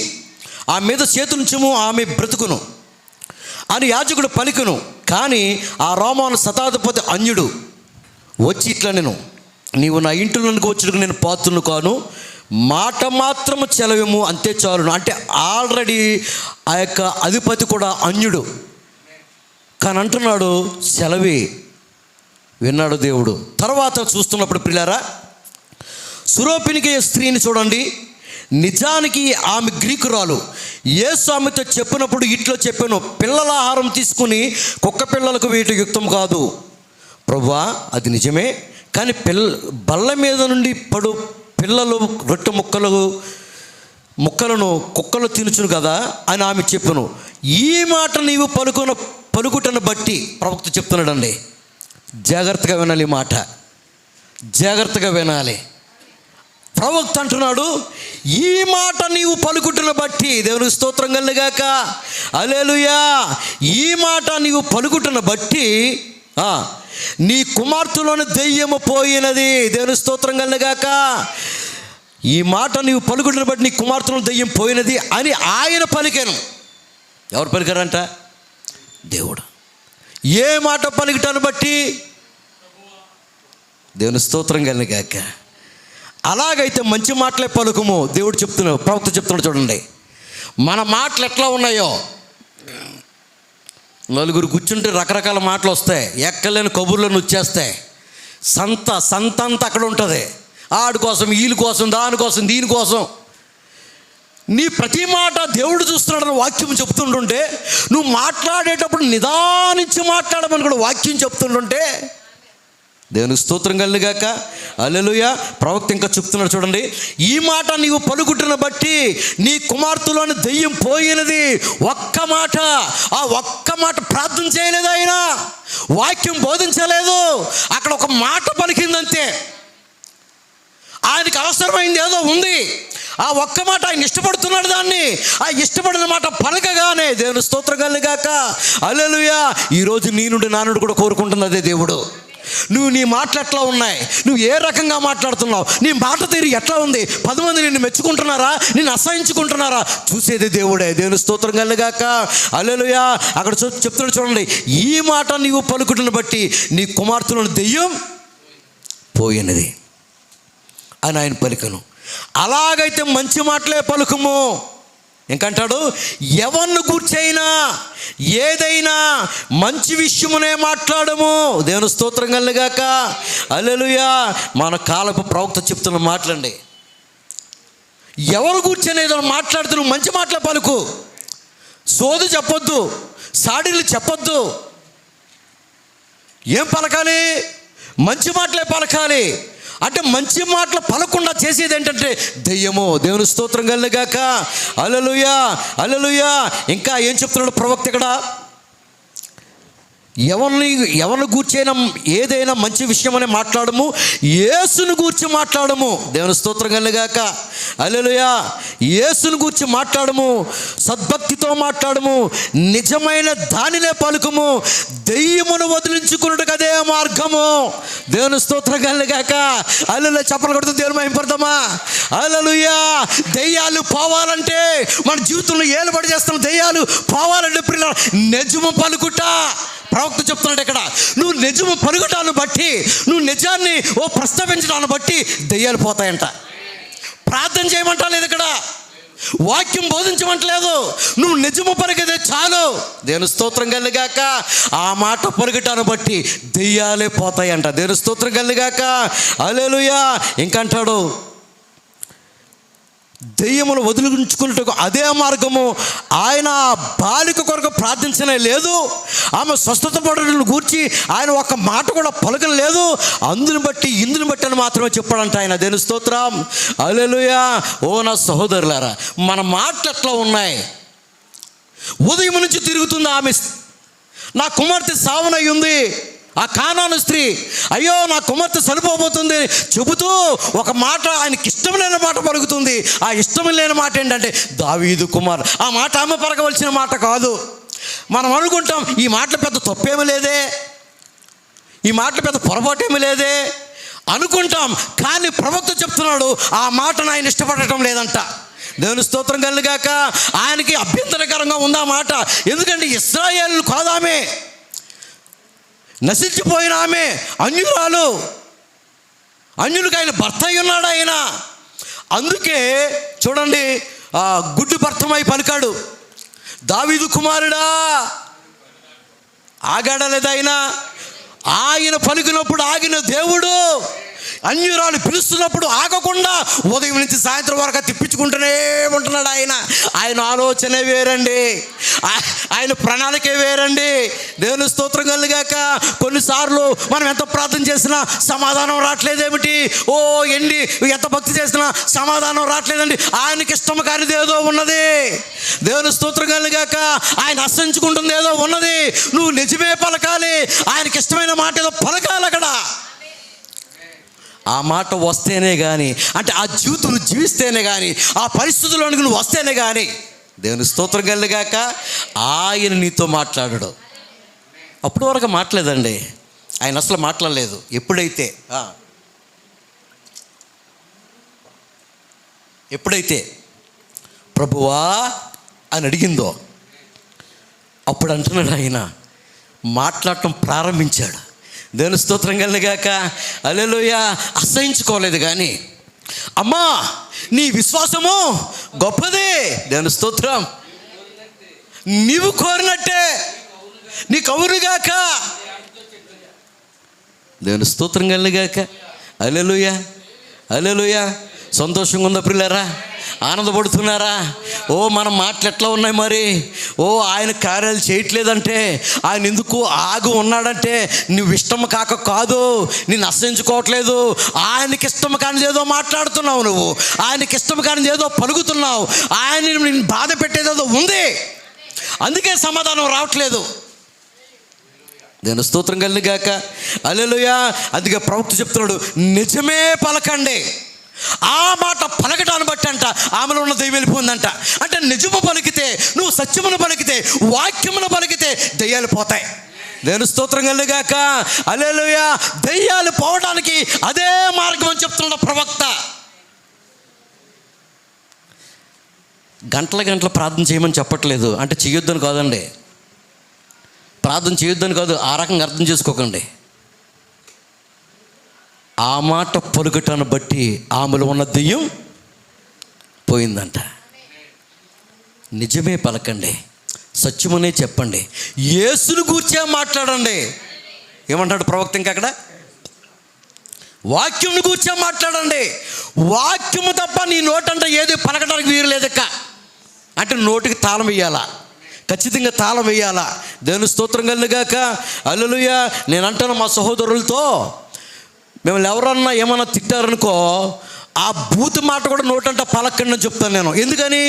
ఆమె మీద చేతులుంచుము, ఆమె బ్రతుకును అని యాజకుడు పలికను. కానీ ఆ రోమాను శతాధిపతి అన్యుడు వచ్చి ఇట్లా, నీవు నా ఇంటిలోనికి వచ్చుటకు నేను పాత్రును కాను, మాట మాత్రము చెలవేము అంతే చాలును. అంటే ఆల్రెడీ ఆ యొక్క అధిపతి కూడా అన్యుడు, కానీ అంటున్నాడు సెలవి. విన్నాడు దేవుడు. తర్వాత చూస్తున్నప్పుడు ప్రియులారా, సురోపినికే స్త్రీని చూడండి. నిజానికి ఆమె గ్రీకురాలు. యేసు ఆమెతో చెప్పినప్పుడు ఇట్లా చెప్పాను, పిల్లల ఆహారం తీసుకుని కుక్క పిల్లలకు వేయటం యుక్తం కాదు ప్రభువా. అది నిజమే, కానీ బల్ల మీద నుండి పడు పిల్లలు రొట్టె ముక్కలను కుక్కలు తినుచును కదా అని ఆమె చెప్పాను. ఈ మాట నీవు పలుకుటను బట్టి ప్రవక్త చెప్తున్నాడండి. జాగ్రత్తగా వినాలి, ఈ మాట జాగ్రత్తగా వినాలి. ప్రవక్త అంటున్నాడు, ఈ మాట నీవు పలుకుటను బట్టి, దేవునికి స్తోత్రం కలుగుగాక. హల్లెలూయా. ఈ మాట నీవు పలుకుటను బట్టి నీ కుమార్తెలోని దెయ్యము పోయినది. దేవునికి స్తోత్రం కలుగుగాక. ఈ మాట నీవు పలుకుటను బట్టి నీ కుమార్తెలో దెయ్యం పోయినది అని ఆయన పలికాను. ఎవరు పలికారంట? దేవుడు. ఏ మాట పలుకుటాన్ని బట్టి? దేవుని స్తోత్రం కలిగాక. అలాగైతే మంచి మాటలే పలుకుము. దేవుడు చెప్తున్నాడు, ప్రవక్త చెప్తున్నాడు. చూడండి మన మాటలు ఎట్లా ఉన్నాయో. నలుగురు కూర్చుంటే రకరకాల మాటలు వస్తాయి, ఎక్కలేని కబుర్లను వచ్చేస్తాయి. సంత అంతా అక్కడ ఉంటుంది. ఆడి కోసం, వీళ్ళ కోసం, దానికోసం, దీనికోసం. నీ ప్రతి మాట దేవుడు చూస్తున్నాడని వాక్యం చెప్తుంటుంటే, నువ్వు మాట్లాడేటప్పుడు నిదానించి మాట్లాడమని కూడా వాక్యం చెప్తుంటుంటే, దేవునికి స్తోత్రం కలుగాక. హల్లెలూయా. ప్రవక్త ఇంకా చెప్తున్నాడు చూడండి, ఈ మాట నీవు పలుకుటను బట్టి నీ కుమార్తెలోని దెయ్యం పోయినది. ఒక్క మాట, ఆ ఒక్క మాట ప్రార్థన చేయలేదు ఆయన, వాక్యం బోధించలేదు, అక్కడ ఒక మాట పలికిందంతే. ఆయనకి అవసరమైంది ఏదో ఉంది, ఆ ఒక్క మాట ఆయన ఇష్టపడుతున్నాడు. దాన్ని ఆ ఇష్టపడిన మాట పలకగానే, దేవుని స్తోత్రం కలుగాక. హల్లెలూయా. ఈరోజు నీ నుండి నా నుండి కూడా కోరుకుంటుంది అదే దేవుడు. నువ్వు నీ మాటలు ఎట్లా ఉన్నాయి, నువ్వు ఏ రకంగా మాట్లాడుతున్నావు, నీ మాట తీరు ఎట్లా ఉంది, 10 మంది నిన్ను మెచ్చుకుంటున్నారా, నిన్ను అసహించుకుంటున్నారా, చూసేది దేవుడే. దేవుని స్తోత్రం కలుగాక. హల్లెలూయా. అక్కడ చెప్తున్నాడు చూడండి, ఈ మాట నీవు పలుకుటను బట్టి నీ కుమార్తెలను దెయ్యం పోయినది అని ఆయన పలికను. అలాగైతే మంచి మాటలే పలుకుము. ఇంకంటాడు, ఎవరిని గూర్చైనా ఏదైనా మంచి విషయమునే మాట్లాడము. దేవుని స్తోత్రం కలుగాక. హల్లెలూయా. మన కాలపు ప్రవక్త చెప్తున్న మాటలండి. ఎవరు కూర్చొని ఏదైనా మాట్లాడుతూ నువ్వు మంచి మాటలే పలుకు. సోది చెప్పొద్దు, సాడీలు చెప్పొద్దు. ఏం పలకాలి? మంచి మాటలే పలకాలి. అంటే మంచి మాటలు పలకుండా చేసేది ఏంటంటే దెయ్యము. దేవుని స్తోత్రం కలుగాక. హల్లెలూయా. హల్లెలూయా. ఇంకా ఏం చెప్తున్నాడు ప్రవక్త ఇక్కడ? ఎవరిని గూర్చైనా ఏదైనా మంచి విషయమని మాట్లాడము, యేసును గూర్చి మాట్లాడము. దేవుని స్తోత్రం కలుగాక. హల్లెలూయా. యేసును గూర్చి మాట్లాడము, సద్భక్తితో మాట్లాడము, నిజమైన దానినే పలుకుము, దెయ్యమును వదిలించుకున్నట్టుకు అదే మార్గము. దేవుని స్తోత్రం కలుగాక. హల్లెలూయా. చప్పలు కొడుతూ దేవుని మహిమపడతామా? హల్లెలూయా. దెయ్యాలు పోవాలంటే, మన జీవితంలో ఏలుబడి చేస్తున్న దెయ్యాలు పోవాలంటే నిజము పలుకుట. ప్రవక్త చెప్తున్నాడు ఇక్కడ, నువ్వు నిజము పలుకుటాన్ని బట్టి, నువ్వు నిజాన్ని ప్రస్తావించడాన్ని బట్టి దెయ్యాలు పోతాయంట. ప్రార్థన చేయమంటా లేదు ఇక్కడ, వాక్యం బోధించమంటలేదు, నువ్వు నిజము పలికితే చాలు. దేవుని స్తోత్రం కలుగాక. ఆ మాట పలుకుటాన్ని బట్టి దెయ్యాలే పోతాయంట. దేవుని స్తోత్రం కలుగాక. హల్లెలూయా. ఇంకంటాడు, దెయ్యమును వదిలించుకున్నట్టుకు అదే మార్గము. ఆయన బాలిక కొరకు ప్రార్థించనే లేదు, ఆమె స్వస్థత పడడం గూర్చి ఆయన ఒక మాట కూడా పలకడం లేదు. ఇందుని బట్టి అని మాత్రమే చెప్పాడంట ఆయన. దేవుని స్తోత్రం. హల్లెలూయా. ఓ నా సహోదరులారా, మన మాటలు ఎట్లా ఉన్నాయి? ఉదయం నుంచి తిరుగుతుంది ఆమె, నా కుమార్తె సావనై ఉంది. ఆ కానాను స్త్రీ, అయ్యో నా కుమార్తె చనిపోబోతుంది చెబుతూ ఒక మాట, ఆయనకి ఇష్టం లేని మాట పలుకుతుంది. ఆ ఇష్టం లేని మాట ఏంటంటే దావీదు కుమార్. ఆ మాట ఆమె పలకవలసిన మాట కాదు. మనం అనుకుంటాం ఈ మాటలు పెద్ద తప్పేమీ లేదే, ఈ మాటలు పెద్ద పొరపాటేమీ లేదే అనుకుంటాం. కానీ ప్రవక్త చెప్తున్నాడు, ఆ మాటను ఆయన ఇష్టపడటం లేదంట. దేవుని స్తోత్రం కలుగాక. ఆయనకి అభ్యంతరకరంగా ఉంది ఆ మాట. ఎందుకంటే ఇశ్రాయేలు కాదామే, నశించిపోయిన ఆమె అన్యురాలు, అన్యులకు ఆయన భర్త అయి ఉన్నాడు ఆయన. అందుకే చూడండి, గుడ్డి భర్తమై పలికాడు, దావీదు కుమారుడా. ఆగాడా లేదా ఆయన? ఆయన పలికినప్పుడు ఆగిన దేవుడు, అన్యురాలు పిలుస్తున్నప్పుడు ఆగకుండా ఉదయం నుంచి సాయంత్రం వరకు తిప్పించుకుంటూనే ఉంటున్నాడు ఆయన. ఆయన ఆలోచనే వేరండి, ఆయన ప్రణాళికే వేరండి. దేవుని స్తోత్రం కలుగాక. కొన్నిసార్లు మనం ఎంత ప్రార్థన చేసినా సమాధానం రావట్లేదేమిటి? ఎంత భక్తి చేసినా సమాధానం రావట్లేదండి. ఆయనకి ఇష్టం కానిది ఏదో ఉన్నది. దేవుని స్తోత్రం కలుగాక. ఆయన అసహించుకుంటుంది ఏదో ఉన్నది. నువ్వు నిజమే పలకాలి, ఆయనకి ఇష్టమైన మాట ఏదో పలకాలి అక్కడ. ఆ మాట వస్తేనే కానీ, అంటే ఆ జీవితం నువ్వు జీవిస్తేనే కానీ, ఆ పరిస్థితుల్లోనికి నువ్వు వస్తేనే కానీ, దేవుని స్తోత్రం కలుగాక, ఆయన నీతో మాట్లాడడు. అప్పటి వరకు మాట్లాడలేదండి ఆయన, అసలు మాట్లాడలేదు. ఎప్పుడైతే ప్రభువా అని అడిగిందో అప్పుడు అంటున్నాడు ఆయన, మాట్లాడటం ప్రారంభించాడు. దేవుని స్తోత్రం కలుగుగాక. హల్లెలూయా. అసహించుకోలేదు కానీ, అమ్మా నీ విశ్వాసము గొప్పది. దేవుని స్తోత్రం. నీవు కోరినట్టే నీకు అవునుగాక. దేవుని స్తోత్రం కలుగుగాక. హల్లెలూయా. హల్లెలూయా. సంతోషంగా ఉందా ప్రియులారా? ఆనందపడుతున్నారా? ఓ మన మాటలు ఎట్లా ఉన్నాయి మరి? ఓ ఆయన కార్యాలు చేయట్లేదంటే, ఆయన ఎందుకు ఆగు ఉన్నాడంటే నువ్వు ఇష్టం కాదు, నిన్ను అసహించుకోవట్లేదు. ఆయనకి ఇష్టం కానిది ఏదో మాట్లాడుతున్నావు, నువ్వు ఆయనకి ఇష్టం కానిది ఏదో పలుకుతున్నావు, ఆయన నిన్ను బాధ పెట్టేదేదో ఉంది, అందుకే సమాధానం రావట్లేదు. దేవుని స్తోత్రం కలుగుగాక. హల్లెలూయా. అందుకే ప్రవక్త చెప్తున్నాడు, నిజమే పలకండి. ఆ మాట పలకటాన్ని బట్టి అంట ఆమెలో ఉన్న దెయ్యం వెళ్ళిపోయిందంట. అంటే నిజము పలికితే, నువ్వు సత్యమును పలికితే, వాక్యమును పలికితే దెయ్యాలు పోతాయి. దేవుని స్తోత్రం కలుగుగాక. హల్లెలూయా. దెయ్యాలు పోవడానికి అదే మార్గం అని చెప్తున్నాడు ప్రవక్త. గంటల ప్రార్థన చేయమని చెప్పట్లేదు, అంటే చేయొద్దని కాదండి, ప్రార్థన చేయొద్దని కాదు, ఆ రకంగా అర్థం చేసుకోకండి. ఆ మాట పలుకటాన్ని బట్టి ఆమెలో ఉన్న దెయ్యం పోయిందంట. నిజమే పలకండి, సత్యమునే చెప్పండి, యేసును గూర్చే మాట్లాడండి. ఏమంటాడు ప్రవక్త ఇంకా అక్కడ? వాక్యంను గూర్చే మాట్లాడండి. వాక్యము తప్ప నీ నోటంట ఏది పలకడానికి వీలు లేదక్క. అంటే నోటికి తాళం వేయాలా, ఖచ్చితంగా తాళం వేయాలా. దేవుని స్తోత్రం కలుగుగాక. హల్లెలూయా. నేను అంటాను మా సహోదరులతో, మిమ్మల్ని ఎవరన్నా ఏమన్నా తిట్టారనుకో, ఆ బూతు మాట కూడా నోటంట పలకండి అని చెప్తాను నేను. ఎందుకని?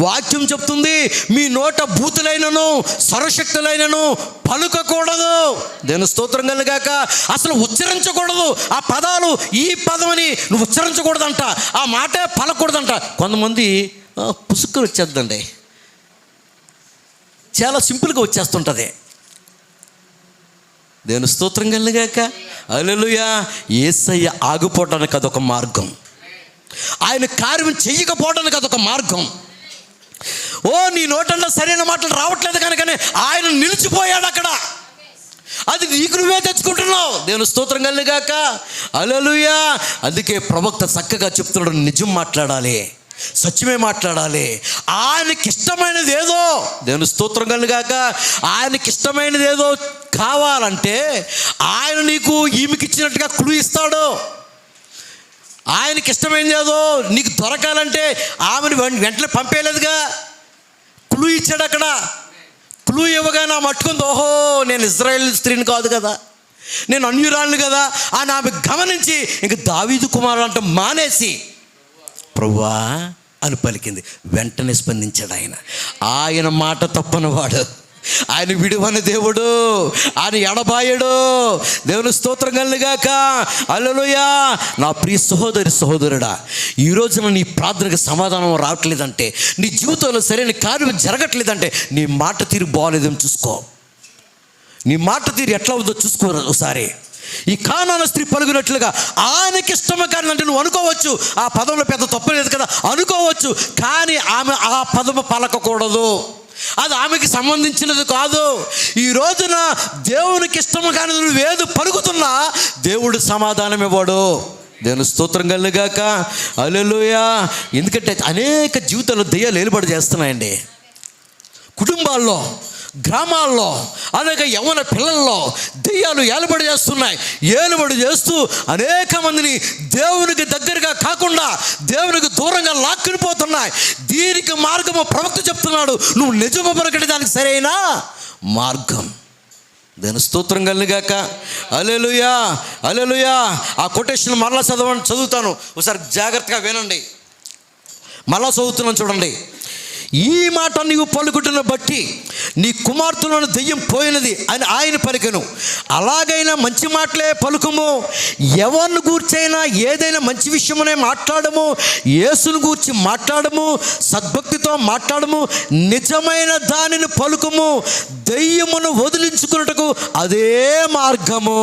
వాక్యం చెప్తుంది, మీ నోట బూతులైనను సర్వశక్తులైనను పలుకకూడదు. దేవుని స్తోత్రం కలుగుగాక. అసలు ఉచ్చరించకూడదు ఆ పదాలు. ఈ పదమని నువ్వు ఉచ్చరించకూడదంట, ఆ మాటే పలకూడదంట. కొంతమంది పుసుక్కులు వచ్చేద్దండి, చాలా సింపుల్గా వచ్చేస్తుంటుంది. దేవుని స్తోత్రం కలుగుగాక. హల్లెలూయా. యేసయ్య ఆగిపోవడానికి అదొక మార్గం, ఆయన కార్యం చెయ్యకపోవడానికి అదొక మార్గం. ఓ నీ నోటంలో సరైన మాటలు రావట్లేదు కనుకనే ఆయన నిలిచిపోయాడు అక్కడ. అది నీకు నువ్వే తెచ్చుకుంటున్నావు. దేవుని స్తోత్రం కలుగుగాక. హల్లెలూయా. అందుకే ప్రవక్త చక్కగా చెప్తున్నాడు, నిజం మాట్లాడాలి, సత్యమే మాట్లాడాలి. ఆయనకి ఇష్టమైనది ఏదో, దేవుని స్తోత్రం కలుగుగాక, ఆయనకి ఇష్టమైనది ఏదో కావాలంటే ఆయన నీకు ఈమెకి ఇచ్చినట్టుగా క్లూ ఇస్తాడు. ఆయనకి ఇష్టమైనది ఏదో నీకు దొరకాలంటే ఆమెను వెంటనే పంపేయలేదుగా, క్లూ ఇచ్చాడు అక్కడ. క్లూ ఇవ్వగానే ఆమె మట్టుకుంది, ఓహో నేను ఇజ్రాయేల్ స్త్రీని కాదు కదా, నేను అన్యురాలను కదా అని ఆమె గమనించి ఇంక దావీదు కుమారుడు అంట మానేసి ప్రభువా అని పలికింది. వెంటనే స్పందించాడు ఆయన. ఆయన మాట తప్పనివాడు, ఆయన విడువని దేవుడు, ఆయన ఎడబాయడు. దేవుని స్తోత్రం కలుగుగాక. హల్లెలూయా. నా ప్రియ సహోదరుడా, ఈ రోజున నీ ప్రార్థనకు సమాధానం రావట్లేదంటే, నీ జీవితంలో సరైన కార్యం జరగట్లేదంటే నీ మాట తీరు బాగోలేదని చూసుకో. నీ మాట తీరు ఎట్లా ఉందో చూసుకో ఒకసారి. ఈ కానాను స్త్రీ పలుకున్నట్లుగా ఆయనకి ఇష్టమే కానీ అంటే నువ్వు అనుకోవచ్చు, ఆ పదంలో పెద్ద తప్పు లేదు కదా అనుకోవచ్చు, కానీ ఆమె ఆ పదము పలకకూడదు, అది ఆమెకి సంబంధించినది కాదు. ఈ రోజున దేవునికి ఇష్టము కానీ నువ్వు ఏది పలుకుతున్నా దేవుడు సమాధానం ఇవ్వడు. దేవుని స్తోత్రం కలుగుగాక. హల్లెలూయా. ఎందుకంటే అనేక జీవితాల్లో దెయ్యాలు ఏలుబడి చేస్తున్నాయండి. కుటుంబాల్లో, గ్రామాల్లో, అనేక యవ్వన పిల్లల్లో దెయ్యాలు ఏలుబడి చేస్తున్నాయి. ఏలుబడి చేస్తూ అనేక మందిని దేవునికి దగ్గరగా కాకుండా దేవునికి దూరంగా లాక్కుని పోతున్నాయి. దీనికి మార్గము ప్రవక్త చెప్తున్నాడు, నువ్వు నిజము పలకటి దానికి సరైన మార్గం. దేవుని స్తోత్రం కలుగుగాక. హల్లెలూయా. హల్లెలూయా. ఆ కొటేషన్ మరలా చదువుతాను, ఒకసారి జాగ్రత్తగా వినండి. మరలా చదువుతున్నాను చూడండి. ఈ మాట నీవు పలుకుటను బట్టి నీ కుమార్తెలను దెయ్యం పోయినది అని ఆయన పలికెను. అలాగైనా మంచి మాటలే పలుకుము, ఎవరిని గూర్చైనా ఏదైనా మంచి విషయమునే మాట్లాడము, యేసును గూర్చి మాట్లాడము, సద్భక్తితో మాట్లాడము, నిజమైన దానిని పలుకుము, దెయ్యమును వదిలించుకున్నట్టుకు అదే మార్గము.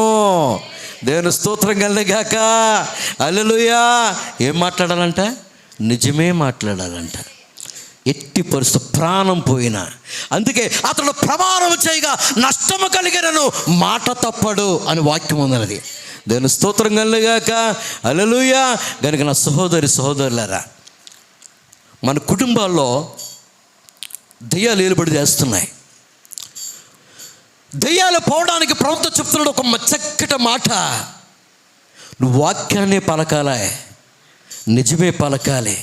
దేవుని స్తోత్రం కలుగుగాక. హల్లెలూయా. ఏం మాట్లాడాలంట? నిజమే మాట్లాడాలంట. ఎట్టి పరిస్థితి ప్రాణం పోయినా. అందుకే అతడు ప్రమాణం చేయగా నష్టము కలిగినను మాట తప్పడు అని వాక్యం ఉన్నది. దేవుని స్తోత్రం కలుగుగాక. హల్లెలూయా. కనుక నా సహోదరులారా, మన కుటుంబాల్లో దెయ్యాలు ఏలుబడి చేస్తున్నాయి. దెయ్యాలు పోవడానికి ప్రవక్త చెప్తున్నాడు ఒక చక్కటి మాట. నువ్వు వాక్యాన్నే పలకాలే, నిజమే పలకాలి.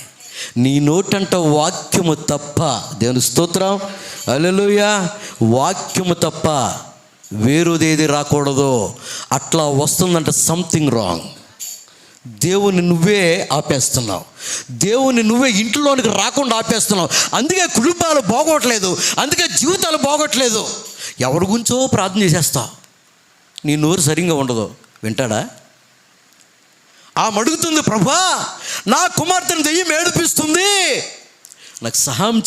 నీ నోటంట వాక్యము తప్ప, దేవుని స్తోత్రం హల్లెలూయా, వాక్యము తప్ప వేరేదేది రాకూడదు. అట్లా వస్తుందంట సంథింగ్ రాంగ్. దేవుని నువ్వే ఆపేస్తున్నావు, దేవుని నువ్వే ఇంట్లోనికి రాకుండా ఆపేస్తున్నావు. అందుకే కుటుంబాలు బాగోట్లేదు, అందుకే జీవితాలు బాగోట్లేదు. ఎవరి గురించో ప్రార్థన చేసేస్తావు, నీ నోరు సరిగ్గా ఉండదు. వింటాడా? ఆమె అడుగుతుంది, ప్రభా నా కుమార్తెను దెయ్యం ఏడిపిస్తుంది, నాకు సహాయం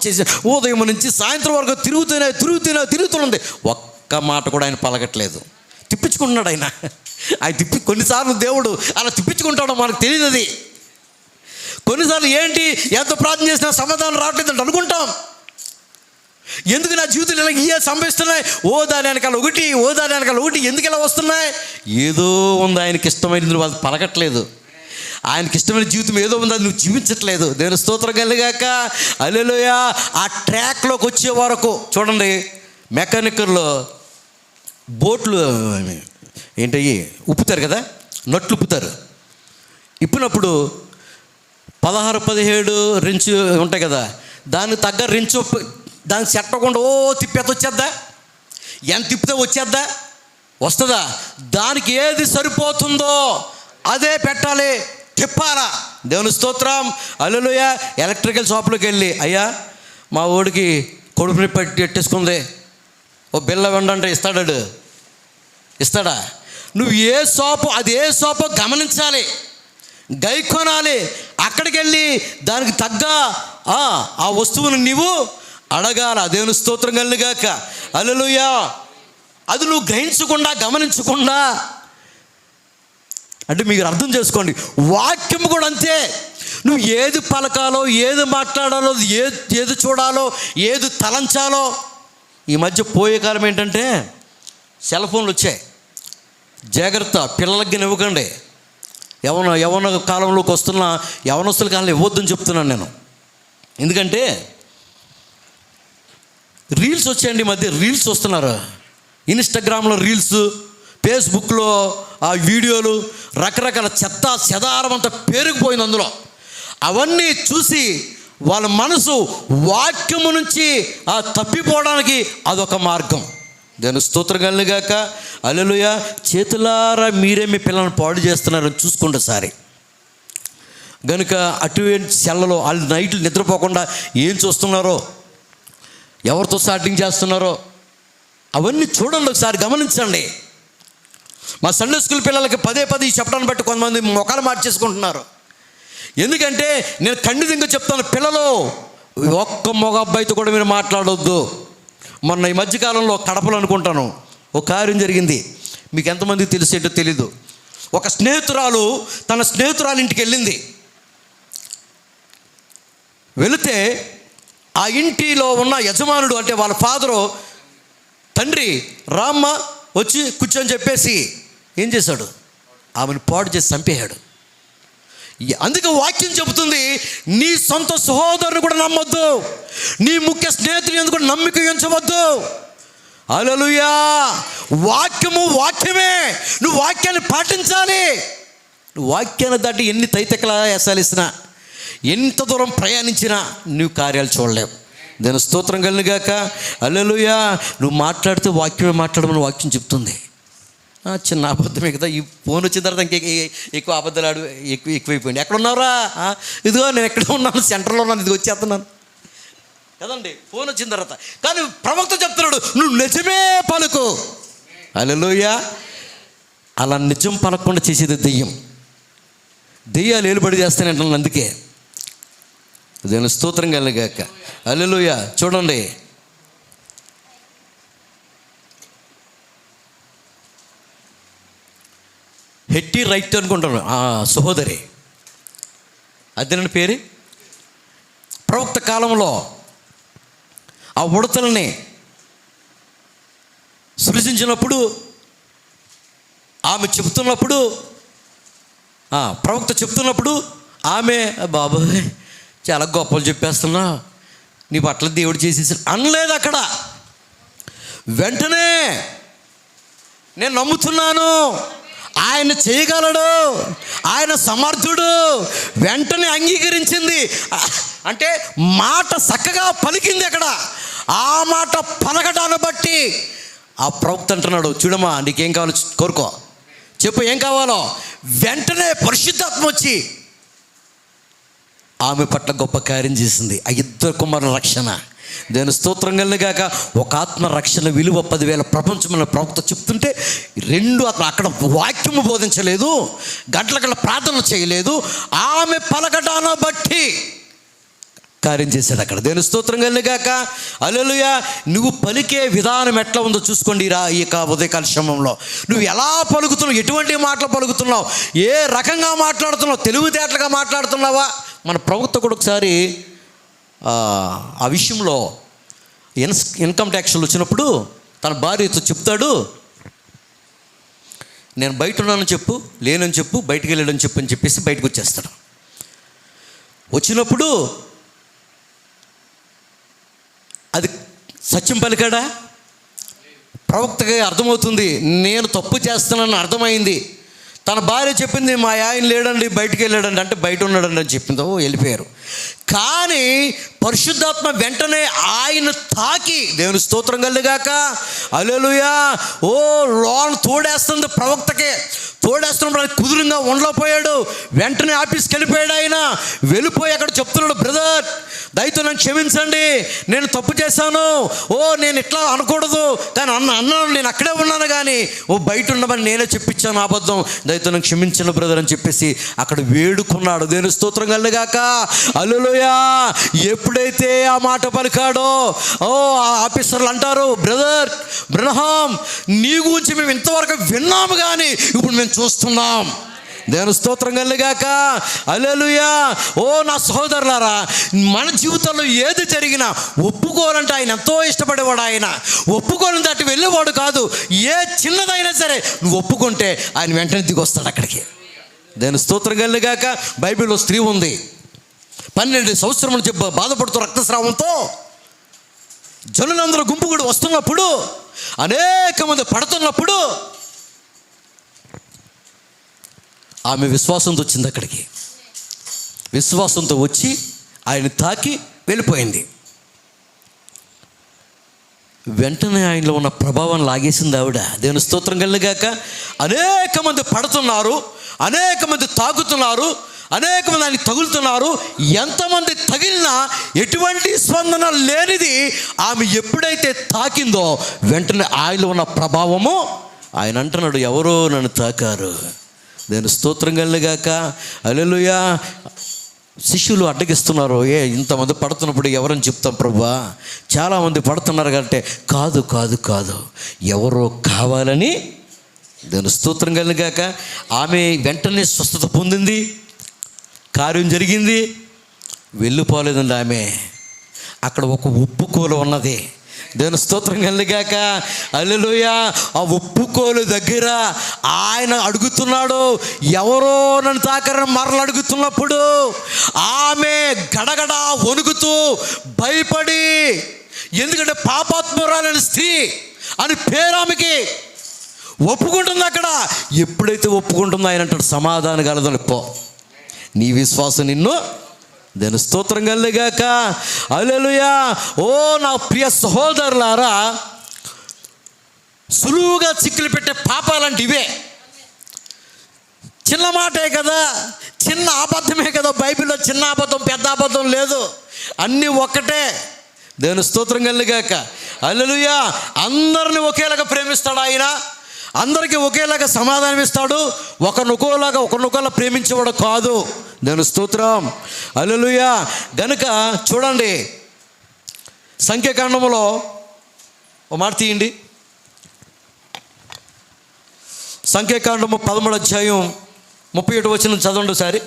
చేసి ఉదయం నుంచి సాయంత్రం వరకు తిరుగుతున్నది. ఒక్క మాట కూడా ఆయన పలకట్లేదు. తిప్పించుకుంటున్నాడు ఆయన కొన్నిసార్లు దేవుడు అలా తిప్పించుకుంటాడో మనకు తెలియదు. అది కొన్నిసార్లు ఏంటి, ఎంత ప్రార్థన చేసినా సమాధానం రావట్లేదు అంటే అనుకుంటాం. ఎందుకు నా జీవితంలో ఇలా ఇవే సంభవిస్తున్నాయి? దాని వెనకాల ఒకటి ఎందుకు ఇలా వస్తున్నాయి? ఏదో ఉంది ఆయనకి ఇష్టమైనది, నువ్వు అది పలకట్లేదు. ఆయనకి ఇష్టమైన జీవితం ఏదో ఉంది, అది నువ్వు జీవించట్లేదు. దేవుని స్తోత్రం కలుగాక. హల్లెలూయా. ఆ ట్రాక్లోకి వచ్చే వరకు చూడండి, మెకానికల్లో బోట్లు ఏంటయ్యి ఉప్పుతారు కదా, నట్లు ఉప్పుతారు. ఇప్పినప్పుడు 16-17 రెంచు ఉంటాయి కదా, దానికి తగ్గ రెంచు దానికి చెట్టకుండా తిప్పేత వచ్చేద్దా? ఎంత తిప్పితే వచ్చేద్దా? వస్తుందా? దానికి ఏది సరిపోతుందో అదే పెట్టాలి, తిప్పాలా. దేవుని స్తోత్రం హల్లెలూయా. ఎలక్ట్రికల్ షాప్లోకి వెళ్ళి, అయ్యా మా ఓడికి కొడుకుని పెట్టి ఎట్టేసుకుంది, బిల్ల వెండంటే ఇస్తాడా? నువ్వు ఏ షాపు గమనించాలి, గైకొనాలి. అక్కడికి వెళ్ళి దానికి తగ్గ ఆ వస్తువును నీవు అడగాల. దేవుని స్తోత్రం కలుగాక. హల్లెలూయా. అది నువ్వు గ్రహించకుండా, గమనించకుండా, అంటే మీరు అర్థం చేసుకోండి, వాక్యం కూడా అంతే. నువ్వు ఏది పలకాలో, ఏది మాట్లాడాలో, ఏది చూడాలో, ఏది తలంచాలో. ఈ మధ్య పోయే కాలం ఏంటంటే సెల్ ఫోన్లు వచ్చాయి. జాగ్రత్త, పిల్లలకి ఇవ్వకండి. యవన కాలంలోకి వస్తున్న యవనస్తుల కాలంలో ఇవ్వద్దని చెప్తున్నాను నేను. ఎందుకంటే రీల్స్ వచ్చాయండి. ఈ మధ్య రీల్స్ వస్తున్నారు. ఇన్స్టాగ్రామ్లో రీల్స్, ఫేస్బుక్లో ఆ వీడియోలు, రకరకాల చెత్త చెదారం అంతా పేరుకుపోయింది అందులో. అవన్నీ చూసి వాళ్ళ మనసు వాక్యము నుంచి తప్పిపోవడానికి అదొక మార్గం. దేవుని స్తోత్రం కలుగాక. హల్లెలూయా. చేతులారా మీరే మీ పిల్లల్ని పాడు చేస్తున్నారని చూసుకుంటే సారి. కనుక అటువంటి సెల్లలో వాళ్ళు నైట్లు నిద్రపోకుండా ఏం చూస్తున్నారో, ఎవరితో చాటింగ్ చేస్తున్నారో అవన్నీ చూడండి, ఒకసారి గమనించండి. మా సండే స్కూల్ పిల్లలకి పదే చెప్పడాన్ని బట్టి కొంతమంది మొఖాలు మార్చేసుకుంటున్నారు. ఎందుకంటే నేను ఖండితంగా చెప్తాను, పిల్లలు ఒక్క మగ అబ్బాయితో కూడా మీరు మాట్లాడొద్దు. మొన్న ఈ మధ్యకాలంలో కడపలు అనుకుంటాను ఒక కార్యం జరిగింది. మీకు ఎంతమందికి తెలిసేటో తెలీదు. ఒక స్నేహితురాలు తన స్నేహితురాలు ఇంటికి వెళ్ళింది. వెళితే ఆ ఇంటిలో ఉన్న యజమానుడు, అంటే వాళ్ళ ఫాదరు, తండ్రి రామ్మ వచ్చి కూర్చొని చెప్పేసి ఏం చేశాడు, ఆమెను పాడు చేసి చంపేశాడు. అందుకే వాక్యం చెబుతుంది, నీ సొంత సహోదరుని కూడా నమ్మొద్దు, నీ ముఖ్య స్నేహితుని ఎందుకు కూడా నమ్మిక ఉంచవద్దు. హల్లెలూయా. వాక్యమే. నువ్వు వాక్యాన్ని పాటించాలి. నువ్వు వాక్యాన్ని దాటి ఎన్ని తైతెక్కలా వేసాలిసినా, ఎంత దూరం ప్రయాణించినా నువ్వు కార్యాలు చూడలేవు. దాని స్తోత్రం కలుగాక. హల్లెలూయా. నువ్వు మాట్లాడితే వాక్యమే మాట్లాడమని వాక్యం చెప్తుంది. చిన్న అబద్ధమే కదా. ఈ ఫోన్ వచ్చిన తర్వాత ఇంక ఎక్కువ అబద్ధాలు ఎక్కువైపోయింది. ఎక్కడున్నారా? ఇదిగో నేను ఎక్కడ ఉన్నాను, సెంటర్లో ఉన్నాను, ఇదిగో వచ్చేస్తున్నాను కదండి ఫోన్ వచ్చిన తర్వాత. కానీ ప్రవక్త చెప్తున్నాడు, నువ్వు నిజమే పలుకు. హల్లెలూయా. అలా నిజం పలకకుండా చేసేది దెయ్యాలు ఏలుబడి చేస్తానంటున్నాను. అందుకే దేవుని స్తోత్రం కలుగాక. హల్లెలూయా. చూడండి, హెట్టి రైట్ అనుకుంటాను, సహోదరి, అదేనండి పేరు. ప్రవక్త కాలంలో ఆ ఉడతల్ని సృజించినప్పుడు ఆమె చెప్తున్నప్పుడు, ప్రవక్త చెప్తున్నప్పుడు ఆమె బాబాయ్ చాలా గొప్పలు చెప్పేస్తున్నా, నీ పట్ల దేవుడు చేసేసి అనలేదు. అక్కడ వెంటనే నేను నమ్ముతున్నాను, ఆయన చేయగలడు, ఆయన సమర్థుడు, వెంటనే అంగీకరించింది. అంటే మాట చక్కగా పలికింది. అక్కడ ఆ మాట పలకడాన్ని బట్టి ఆ ప్రవక్త అంటున్నాడు, చూడమ్మా నీకేం కావాలో కోరుకో, చెప్పు ఏం కావాలో. వెంటనే పరిశుద్ధాత్మ వచ్చి ఆమె పట్ల గొప్ప కార్యం చేసింది. ఆ ఇద్దరు కుమారుల రక్షణ. దేవుని స్తోత్రం కలుగుగాక. ఒక ఆత్మ రక్షణ విలువ 10,000 ప్రపంచంలో ప్రవక్త చెప్తుంటే 2 ఆత్మ అక్కడ వాక్యము బోధించలేదు, గంటల ప్రార్థన చేయలేదు, ఆమె పలకడాన్ని బట్టి కార్యం చేశాడు అక్కడ. దేవుని స్తోత్రం కలుగుగాక. హల్లెలూయా. నువ్వు పలికే విధానం ఎట్లా ఉందో చూసుకోండి. ఈ ఉదయకాల శ్రమంలో నువ్వు ఎలా పలుకుతున్నావు, ఎటువంటి మాటలు పలుకుతున్నావు, ఏ రకంగా మాట్లాడుతున్నావు, తెలివితేటలుగా మాట్లాడుతున్నావా? మన ప్రవక్త కూడా ఒకసారి ఆ విషయంలో ఇన్కమ్ ట్యాక్స్లు వచ్చినప్పుడు తన భార్యతో చెప్తాడు, నేను బయట ఉన్నానని చెప్పు, లేనని చెప్పు, బయటికి వెళ్ళాడని చెప్పు అని చెప్పేసి బయటకు వచ్చేస్తాడు. వచ్చినప్పుడు అది సత్యం పలికాడా? ప్రవక్తగా అర్థమవుతుంది, నేను తప్పు చేస్తున్నానని అర్థమైంది. తన భార్య చెప్పింది, మా ఆయన లేడండి, బయటికి వెళ్ళాడండి అంటే బయట ఉన్నాడండి అని చెప్పింది. వెళ్ళిపోయారు. కానీ పరిశుద్ధాత్మ వెంటనే ఆయన తాకి, దేవుని స్తోత్రం కలుగుగాక. హల్లెలూయా. లోన్ తోడేస్తుంది, ప్రవక్తకే తోడేస్తున్నప్పుడు అది కుదురుగా ఉండలేకపోయాడు. వెంటనే ఆఫీస్కి వెళ్ళిపోయాడు. ఆయన వెళ్ళిపోయి అక్కడ చెప్తున్నాడు, బ్రదర్ దయతో నన్ను క్షమించండి, నేను తప్పు చేశాను, నేను ఇట్లా అనకూడదు, కానీ అన్నాను, నేను అక్కడే ఉన్నాను, కానీ బయట ఉండమని నేనే చెప్పించాను అబద్ధం, దయతో నన్ను క్షమించను బ్రదర్ అని చెప్పేసి అక్కడ వేడుకున్నాడు. దేవుని స్తోత్రం కలుగుగాక. హల్లెలూయా. ఎప్పుడైతే ఆ మాట పలికాడో ఆఫీసర్లు అంటారు, బ్రదర్ బ్రహ్మాం నీ గురించి మేము ఇంతవరకు విన్నాము, కానీ ఇప్పుడు మేము చూస్తున్నాం. దేవుని స్తోత్రం కలుగుగాక. హల్లెలూయా. నా సహోదరులారా, మన జీవితంలో ఏది జరిగినా ఒప్పుకోవాలంటే ఆయన ఎంతో ఇష్టపడేవాడు. ఆయన ఒప్పుకోవాలని దాటి వెళ్ళేవాడు కాదు. ఏ చిన్నదైనా సరే నువ్వు ఒప్పుకుంటే ఆయన వెంటనే దిగి వస్తాడు అక్కడికి. దేవుని స్తోత్రం కలుగుగాక. బైబిల్లో స్త్రీ ఉంది, 12 సంవత్సరములు చెప్పి బాధపడుతూ రక్తస్రావంతో జనులందరూ గుంపు కూడా వస్తున్నప్పుడు, అనేక మంది పడుతున్నప్పుడు ఆమె విశ్వాసంతో వచ్చింది అక్కడికి. విశ్వాసంతో వచ్చి ఆయన తాకి వెళ్ళిపోయింది. వెంటనే ఆయనలో ఉన్న ప్రభావం లాగేసింది ఆవిడ. దేవుని స్తోత్రం కలుగుగాక. అనేక మంది పడుతున్నారు, అనేక మంది తాగుతున్నారు, అనేక మంది ఆయనకి తగులుతున్నారు. ఎంతమంది తగిలినా ఎటువంటి స్పందన లేనిది ఆమె ఎప్పుడైతే తాకిందో వెంటనే ఆయనలో ఉన్న ప్రభావము, ఆయన అంటున్నాడు, ఎవరో నన్ను తాకారు. దేవుని స్తోత్రం కలుగుగాక. హల్లెలూయా. శిష్యులు అడ్డగిస్తున్నారు, ఇంతమంది పడుతున్నప్పుడు ఎవరని చెప్తాం ప్రభువా, చాలామంది పడుతున్నారు కంటే, కాదు కాదు కాదు, ఎవరో కావాలని. దేవుని స్తోత్రం కలుగుగాక. ఆమె వెంటనే స్వస్థత పొందింది, కార్యం జరిగింది, వెళ్ళిపోలేదండి ఆమె. అక్కడ ఒక ఉప్పుకోలు ఉన్నది. దేవుని స్తోత్రం కలుగుగాక. హల్లెలూయా. ఆ ఉప్పుకోలు దగ్గర ఆయన అడుగుతున్నాడు, ఎవరో నన్ను తాకరని మరలు అడుగుతున్నప్పుడు ఆమె గడగడ వణుకుతూ భయపడి, ఎందుకంటే పాపాత్మురాలైన స్త్రీ అని పేరు ఆమెకి, ఒప్పుకుంటుంది. అక్కడ ఎప్పుడైతే ఒప్పుకుంటుందో ఆయన అంటాడు, సమాధానం కలదని పో, నీ విశ్వాసం నిన్ను. దేవుని స్తోత్రం కలుగుగాక. హల్లెలూయా. నా ప్రియ సహోదరులారా, సులువుగా చిక్కులు పెట్టే పాపాలంటే ఇవే. చిన్న మాటే కదా, చిన్న అబద్ధమే కదా. బైబిల్లో చిన్న అబద్ధం పెద్ద అబద్ధం లేదు, అన్నీ ఒక్కటే. దేవుని స్తోత్రం కలుగుగాక. హల్లెలూయా. అందరిని ఒకేలాగా ప్రేమిస్తాడు ఆయన, అందరికీ ఒకేలాగా సమాధానం ఇస్తాడు. ఒకరినొకలా ప్రేమించేవాడు కాదు. దేవుని స్తోత్రం. హల్లెలూయా. గనుక చూడండి, సంఖ్యాకాండములో ఒక మాట తీయండి. సంఖ్యాకాండము 13వ అధ్యాయం 37వ వచనం చదవండి ఒకసారి.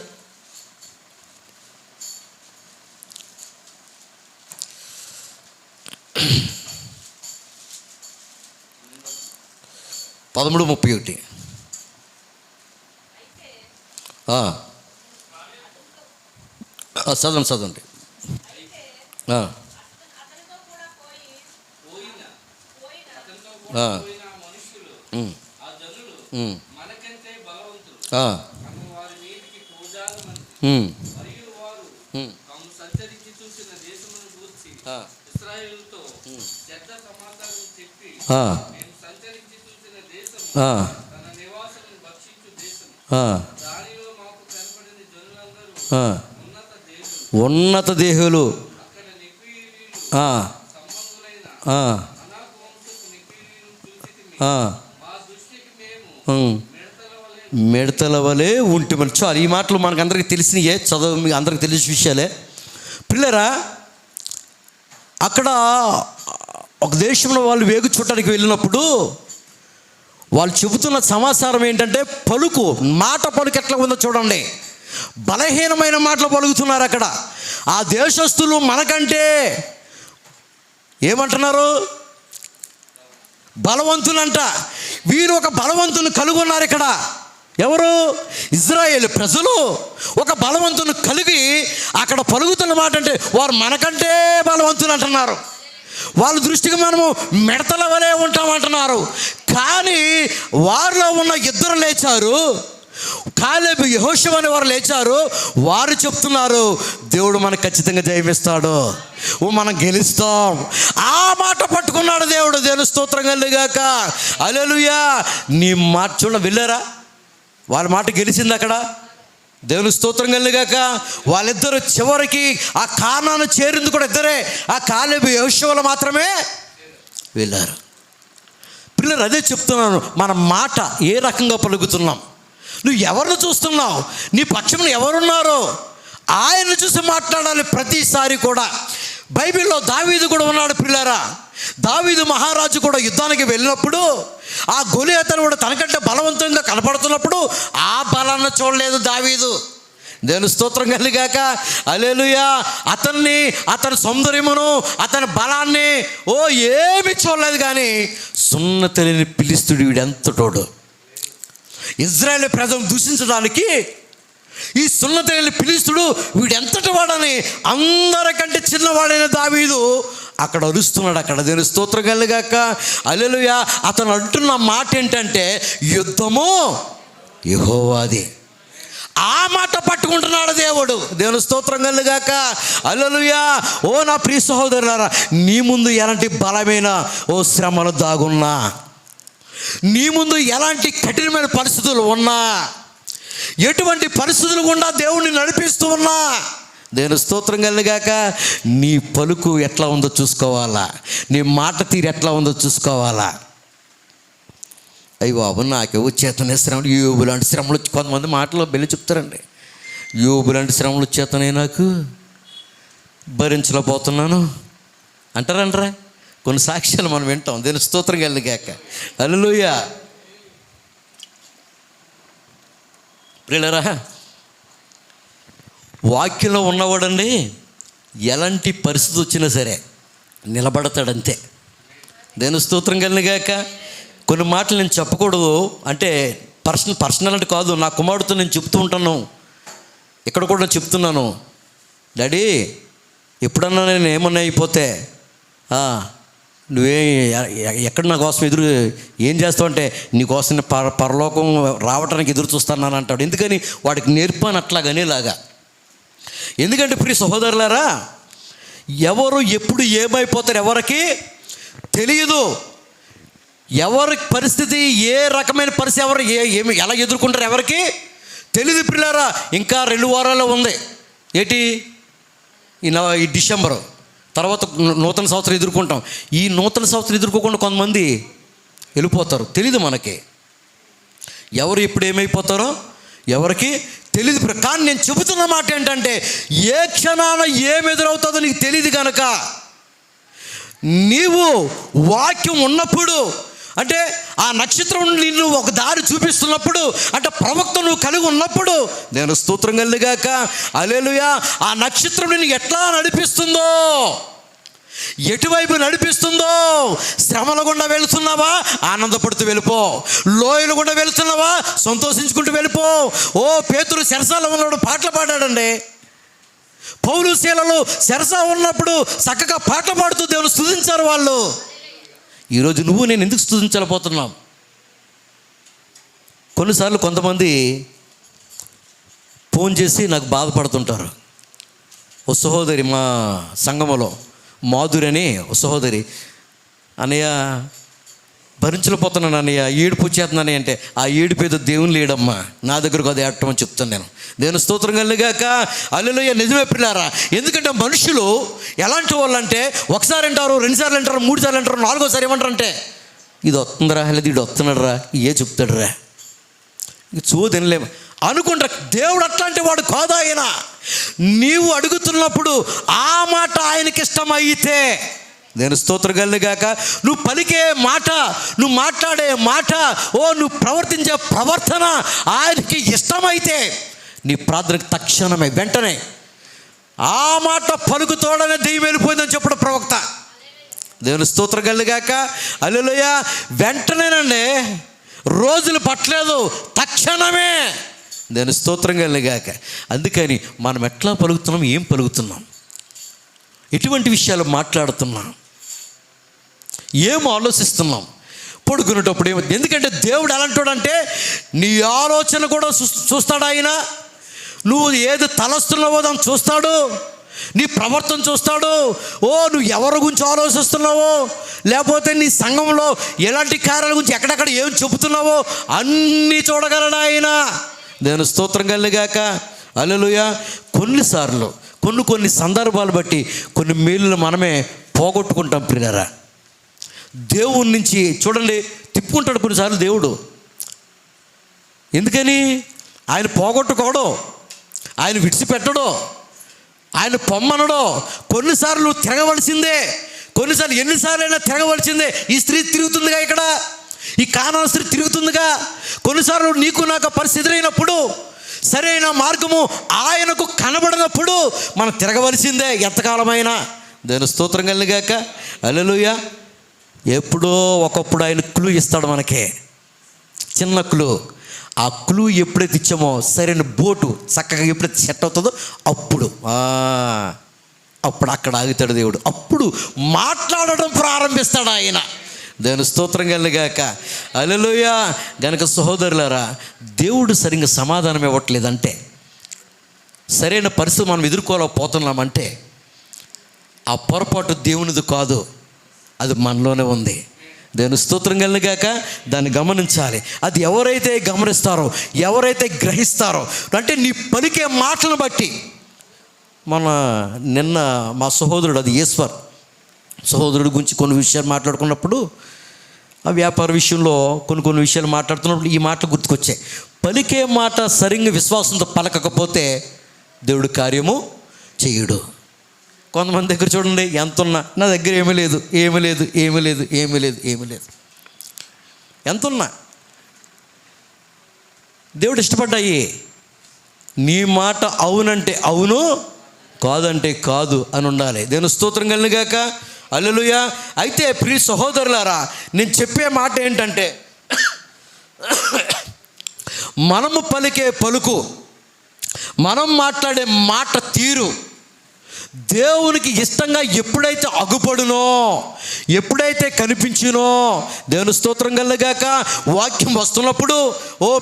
13:31. చదవండి. ఉన్నత దేహులు మిడతల వలె ఉంటే మరి చాలు. ఈ మాటలు మనకు అందరికీ తెలిసినయే, చదువు మీకు అందరికి తెలిసిన విషయాలే. పిల్లరా, అక్కడ ఒక దేశంలో వాళ్ళు వేగు చూడటానికి వెళ్ళినప్పుడు వాళ్ళు చెబుతున్న సమాచారం ఏంటంటే, మాట పలుకు ఎట్లా ఉందో చూడండి. బలహీనమైన మాటలు పలుకుతున్నారు అక్కడ. ఆ దేశస్తులు మనకంటే ఏమంటున్నారు? బలవంతులంట. వీరు ఒక బలవంతుని కలుగున్నారు ఇక్కడ. ఎవరు? ఇజ్రాయేల్ ప్రజలు ఒక బలవంతుని కలిగి అక్కడ పలుకుతున్న మాట అంటే వారు మనకంటే బలవంతులు అంటున్నారు. వాళ్ళ దృష్టికి మనము మిడతల వలె ఉంటామంటున్నారు. కానీ వారిలో ఉన్న ఇద్దరు లేచారు, కాలేబు, యెహోషువ అనే వారు లేచారు. వారు చెప్తున్నారు, దేవుడు మనకు ఖచ్చితంగా జయమిస్తాడు, మనం గెలుస్తాం. ఆ మాట పట్టుకున్నాడు దేవుడు. దేవుని స్తోత్రం కలుగుగాక. హల్లెలూయా. నీ మాట చూడ వెళ్ళారా? వాళ్ళ మాట గెలిచింది అక్కడ. దేవుని స్తోత్రం కలుగుగాక. వాళ్ళిద్దరు చివరికి ఆ కానాను చేరింది కూడా ఇద్దరే. ఆ కాలేబు, యెహోషువలు మాత్రమే వెళ్ళారు. పిల్లలు, అదే చెప్తున్నాను, మన మాట ఏ రకంగా పలుకుతున్నాం? నువ్వు ఎవరిని చూస్తున్నావు? నీ పక్షంలో ఎవరున్నారో ఆయన్ని చూసి మాట్లాడాలి ప్రతిసారి కూడా. బైబిల్లో దావీదు కూడా ఉన్నాడు పిల్లారా. దావీదు మహారాజు కూడా యుద్ధానికి వెళ్ళినప్పుడు ఆ గొలియాతు కూడా తనకంటే బలవంతంగా కనపడుతున్నప్పుడు ఆ బలాన్ని చూడలేదు దావీదు. దేవుని స్తోత్రం కలుగాక. హల్లెలూయా. అతని సౌందర్యమును, అతని బలాన్ని ఏమి చూడలేదు. కానీ సున్నతిని ఫిలిష్తీయుడు వీడెంతటోడు. ఇజ్రాయేల్ ప్రజలను దూషించడానికి ఈ సున్నతిని ఫిలిష్తీయుడు వీడెంతటి వాడని అందరికంటే చిన్నవాడైన దావీదు అక్కడ అరుస్తున్నాడు. అక్కడ దేవుని స్తోత్రం కలుగాక. హల్లెలూయా. అతను అంటున్న మాట ఏంటంటే, యుద్ధము యెహోవాది. ఆ మాట పట్టుకుంటున్నాడు దేవుడు. దేవుని స్తోత్రం కలుగాక. హల్లెలూయా. నా ప్రియ సహోదరులారా, నీ ముందు ఎలాంటి బలమైన శ్రమలు దాగున్నా, నీ ముందు ఎలాంటి కఠినమైన పరిస్థితులు ఉన్నా, ఎటువంటి పరిస్థితులు గుండా దేవుణ్ణి నడిపిస్తూ ఉన్నా, దేవుని స్తోత్రం కలుగాక, నీ పలుకు ఎట్లా ఉందో చూసుకోవాలా, నీ మాట తీరు ఎట్లా ఉందో చూసుకోవాలా. అయ్యో బాబు, నాకేవో చేతనే శ్రమలు, యోబు లాంటి శ్రమలు. కొంతమంది మాటలో బెల్లి చెప్తారండి, యోబు లాంటి శ్రమలు చేతనే నాకు భరించలేకపోతున్నాను అంటారంటరా. కొన్ని సాక్ష్యాలు మనం వింటాం. దేవుని స్తోత్రం కలుగాక. హల్లెలూయా. ప్రియులారా, వాక్యంలో ఉన్నవాడండి ఎలాంటి పరిస్థితి వచ్చినా సరే నిలబడతాడంతే. దేవుని స్తోత్రం కలుగాక. కొన్ని మాటలు నేను చెప్పకూడదు అంటే పర్సనల్ అంటే కాదు, నా కుమారుడితో నేను చెప్తూ ఉంటాను, ఇక్కడ కూడా చెప్తున్నాను. డాడీ, ఎప్పుడన్నా నేను ఏమన్నా అయిపోతే నువ్వే ఎక్కడ నా కోసం ఏం చేస్తావు అంటే, నీకోసం పరలోకం రావడానికి ఎదురు చూస్తాను అంటాడు. ఎందుకని? వాడికి నేర్పాను అట్లాగనేలాగా. ఎందుకంటే ప్రియ సహోదరులారా, ఎవరు ఎప్పుడు ఏమైపోతారు ఎవరికి తెలియదు. ఎవరి పరిస్థితి, ఏ రకమైన పరిస్థితి, ఎవరు ఎలా ఎదుర్కొంటారు ఎవరికి తెలియదు పిల్లారా. ఇంకా 2 వారాలు ఉంది. ఏంటి? ఈ డిసెంబరు తర్వాత నూతన సంవత్సరం ఎదుర్కొంటాం. ఈ నూతన సంవత్సరం ఎదుర్కోకుండా కొంతమంది వెళ్ళిపోతారు. తెలీదు మనకి ఎవరు ఎప్పుడు ఏమైపోతారో ఎవరికి తెలియదు. కానీ నేను చెబుతున్న మాట ఏంటంటే, ఏ క్షణాన ఏమి ఎదురవుతుందో నీకు తెలియదు కనుక నీవు వాక్యం ఉన్నప్పుడు, అంటే ఆ నక్షత్రం నిన్ను ఒక దారి చూపిస్తున్నప్పుడు, అంటే ప్రవక్త నువ్వు కలిగి ఉన్నప్పుడు, నేను స్తోత్రం కలుగాక. హల్లెలూయా. ఆ నక్షత్రం నిన్ను ఎట్లా నడిపిస్తుందో, ఎటువైపు నడిపిస్తుందో, శ్రమల గుండా వెళుతున్నావా ఆనందపడుతూ వెళ్ళిపో, లోయలు గుండా వెళుతున్నావా సంతోషించుకుంటూ వెళ్ళిపో. ఓ పేతురు చెరసాల ఉన్నప్పుడు పాటలు పాడాడండి. పౌలు శీలలు చెరసా ఉన్నప్పుడు చక్కగా పాటలు పాడుతూ దేవుని స్తుతించారు వాళ్ళు. ఈరోజు నువ్వు నేను ఎందుకు స్తుతించలేకపోతున్నాం? కొన్నిసార్లు కొంతమంది ఫోన్ చేసి నాకు బాధపడుతుంటారు. ఓ సహోదరి మా సంఘములో మాధురి అని ఓ సహోదరి, అన్నయ్య భరించలేకపోతున్నాను అన్నయ్య, ఏడుపు వచ్చేస్తున్నాను అంటే, ఆ ఏడుపు ఏదో దేవుని లేడమ్మా, నా దగ్గరకు అది ఏడటమని చెప్తాను నేను. దేవుని స్తోత్రం కలిగాక. హల్లెలూయా. నిజమే పిల్లారా. ఎందుకంటే మనుషులు ఎలాంటి వాళ్ళు అంటే, ఒకసారి అంటారు, 2 సార్లు అంటారు, 3 సార్లు అంటారు, 4వ సారి ఏమంటారంటే, ఇది వస్తుందిరా, లేదా ఇది వస్తున్నాడు రా, ఏ చెప్తాడు రా, చూదనలేము అనుకుంటా. దేవుడు అట్లాంటి వాడు కాదు ఆయన. నీవు అడుగుతున్నప్పుడు ఆ మాట ఆయనకి ఇష్టమైతే, నేను స్తోత్రం కలిగాక, నువ్వు పలికే మాట, నువ్వు మాట్లాడే మాట, నువ్వు ప్రవర్తించే ప్రవర్తన ఆయనకి ఇష్టమైతే నీ ప్రార్థనకు తక్షణమే వెంటనే ఆ మాట పలుకుతోడనే దెయ్యం వెళ్ళిపోయిందని చెప్పడం ప్రవక్త. దేవుని స్తోత్రం కలిగాక. హల్లెలూయా. వెంటనేనండి, రోజులు పట్టలేదు, తక్షణమే. దేవుని స్తోత్రం కలిగాక. అందుకని మనం ఎట్లా పలుకుతున్నాం, ఏం పలుకుతున్నాం, ఎటువంటి విషయాలు మాట్లాడుతున్నాం, ఏం ఆలోచిస్తున్నాం, పడుకునేటప్పుడు ఏమో. ఎందుకంటే దేవుడు ఎలాంటోడంటే, నీ ఆలోచన కూడా చూస్తాడు ఆయన. నువ్వు ఏది తలస్తున్నావో దాన్ని చూస్తాడు, నీ ప్రవర్తన చూస్తాడు. నువ్వు ఎవరి గురించి ఆలోచిస్తున్నావో, లేకపోతే నీ సంఘంలో ఎలాంటి కార్యాల గురించి ఎక్కడెక్కడ ఏం చెబుతున్నావో అన్నీ చూడగలడు ఆయన. దేవుని స్తోత్రం కలిగాక. హల్లెలూయా. కొన్నిసార్లు కొన్ని సందర్భాలు బట్టి కొన్ని మేలులు మనమే పోగొట్టుకుంటాం ప్రియులారా. దేవుడి నుంచి చూడండి, తిప్పుకుంటాడు కొన్నిసార్లు దేవుడు. ఎందుకని? ఆయన పోగొట్టుకోడు, ఆయన విడిచిపెట్టడు, ఆయన పొమ్మనడు. కొన్నిసార్లు నువ్వు తిరగవలసిందే, కొన్నిసార్లు ఎన్నిసార్లు అయినా తిరగవలసిందే. ఈ స్త్రీ తిరుగుతుందిగా, ఇక్కడ ఈ కానాను స్త్రీ తిరుగుతుందిగా. కొన్నిసార్లు నీకు నాకు పరిస్థితి అయినప్పుడు, సరైన మార్గము ఆయనకు కనబడినప్పుడు మనం తిరగవలసిందే ఎంతకాలమైనా. దేవుని స్తోత్రం కలిగాక. హల్లెలూయా. ఎప్పుడో ఒకప్పుడు ఆయన క్లూ ఇస్తాడు మనకే, చిన్న క్లూ. ఆ క్లూ ఎప్పుడైతే ఇచ్చామో, సరైన బోటు చక్కగా ఎప్పుడైతే సెట్ అవుతుందో అప్పుడు అక్కడ ఆగుతాడు దేవుడు. అప్పుడు మాట్లాడడం ప్రారంభిస్తాడు ఆయన. దేవుని స్తోత్రం కలిగాక. హల్లెలూయా. గనుక సహోదరులారా, దేవుడు సరిగ్గా సమాధానం ఇవ్వట్లేదంటే, సరైన పరిస్థితి మనం ఎదుర్కోలేకపోతున్నామంటే, ఆ పొరపాటు దేవునిది కాదు, అది మనలోనే ఉంది. దేవుని స్తోత్రం కలిగాక. దాన్ని గమనించాలి. అది ఎవరైతే గమనిస్తారో, ఎవరైతే గ్రహిస్తారో, అంటే నీ పలికే మాటలను బట్టి. నిన్న మా సహోదరుడు, అది ఈశ్వర్ సహోదరుడి గురించి కొన్ని విషయాలు మాట్లాడుకున్నప్పుడు, ఆ వ్యాపార విషయంలో కొన్ని విషయాలు మాట్లాడుతున్నప్పుడు ఈ మాటలు గుర్తుకొచ్చాయి. పలికే మాట సరిగ్గా విశ్వాసంతో పలకకపోతే దేవుడు కార్యము చేయడు. కొంతమంది దగ్గర చూడండి, ఎంత ఉన్నా నా దగ్గర ఏమీ లేదు, ఏమీ లేదు, ఏమీ లేదు, ఏమీ లేదు, ఏమీ లేదు, ఎంత ఉన్నా. దేవుడు ఇష్టపడ్డాయి, నీ మాట అవునంటే అవును, కాదంటే కాదు అని ఉండాలి. దేవుని స్తోత్రం కలిగాక. హల్లెలూయా. అయితే ప్రియ సహోదరులారా, నేను చెప్పే మాట ఏంటంటే, మనము పలికే పలుకు, మనం మాట్లాడే మాట తీరు దేవునికి ఇష్టంగా ఎప్పుడైతే అగుపడునో, ఎప్పుడైతే కనిపించునో, దేవుని స్తోత్రం కలిగాక. వాక్యం వస్తున్నప్పుడు,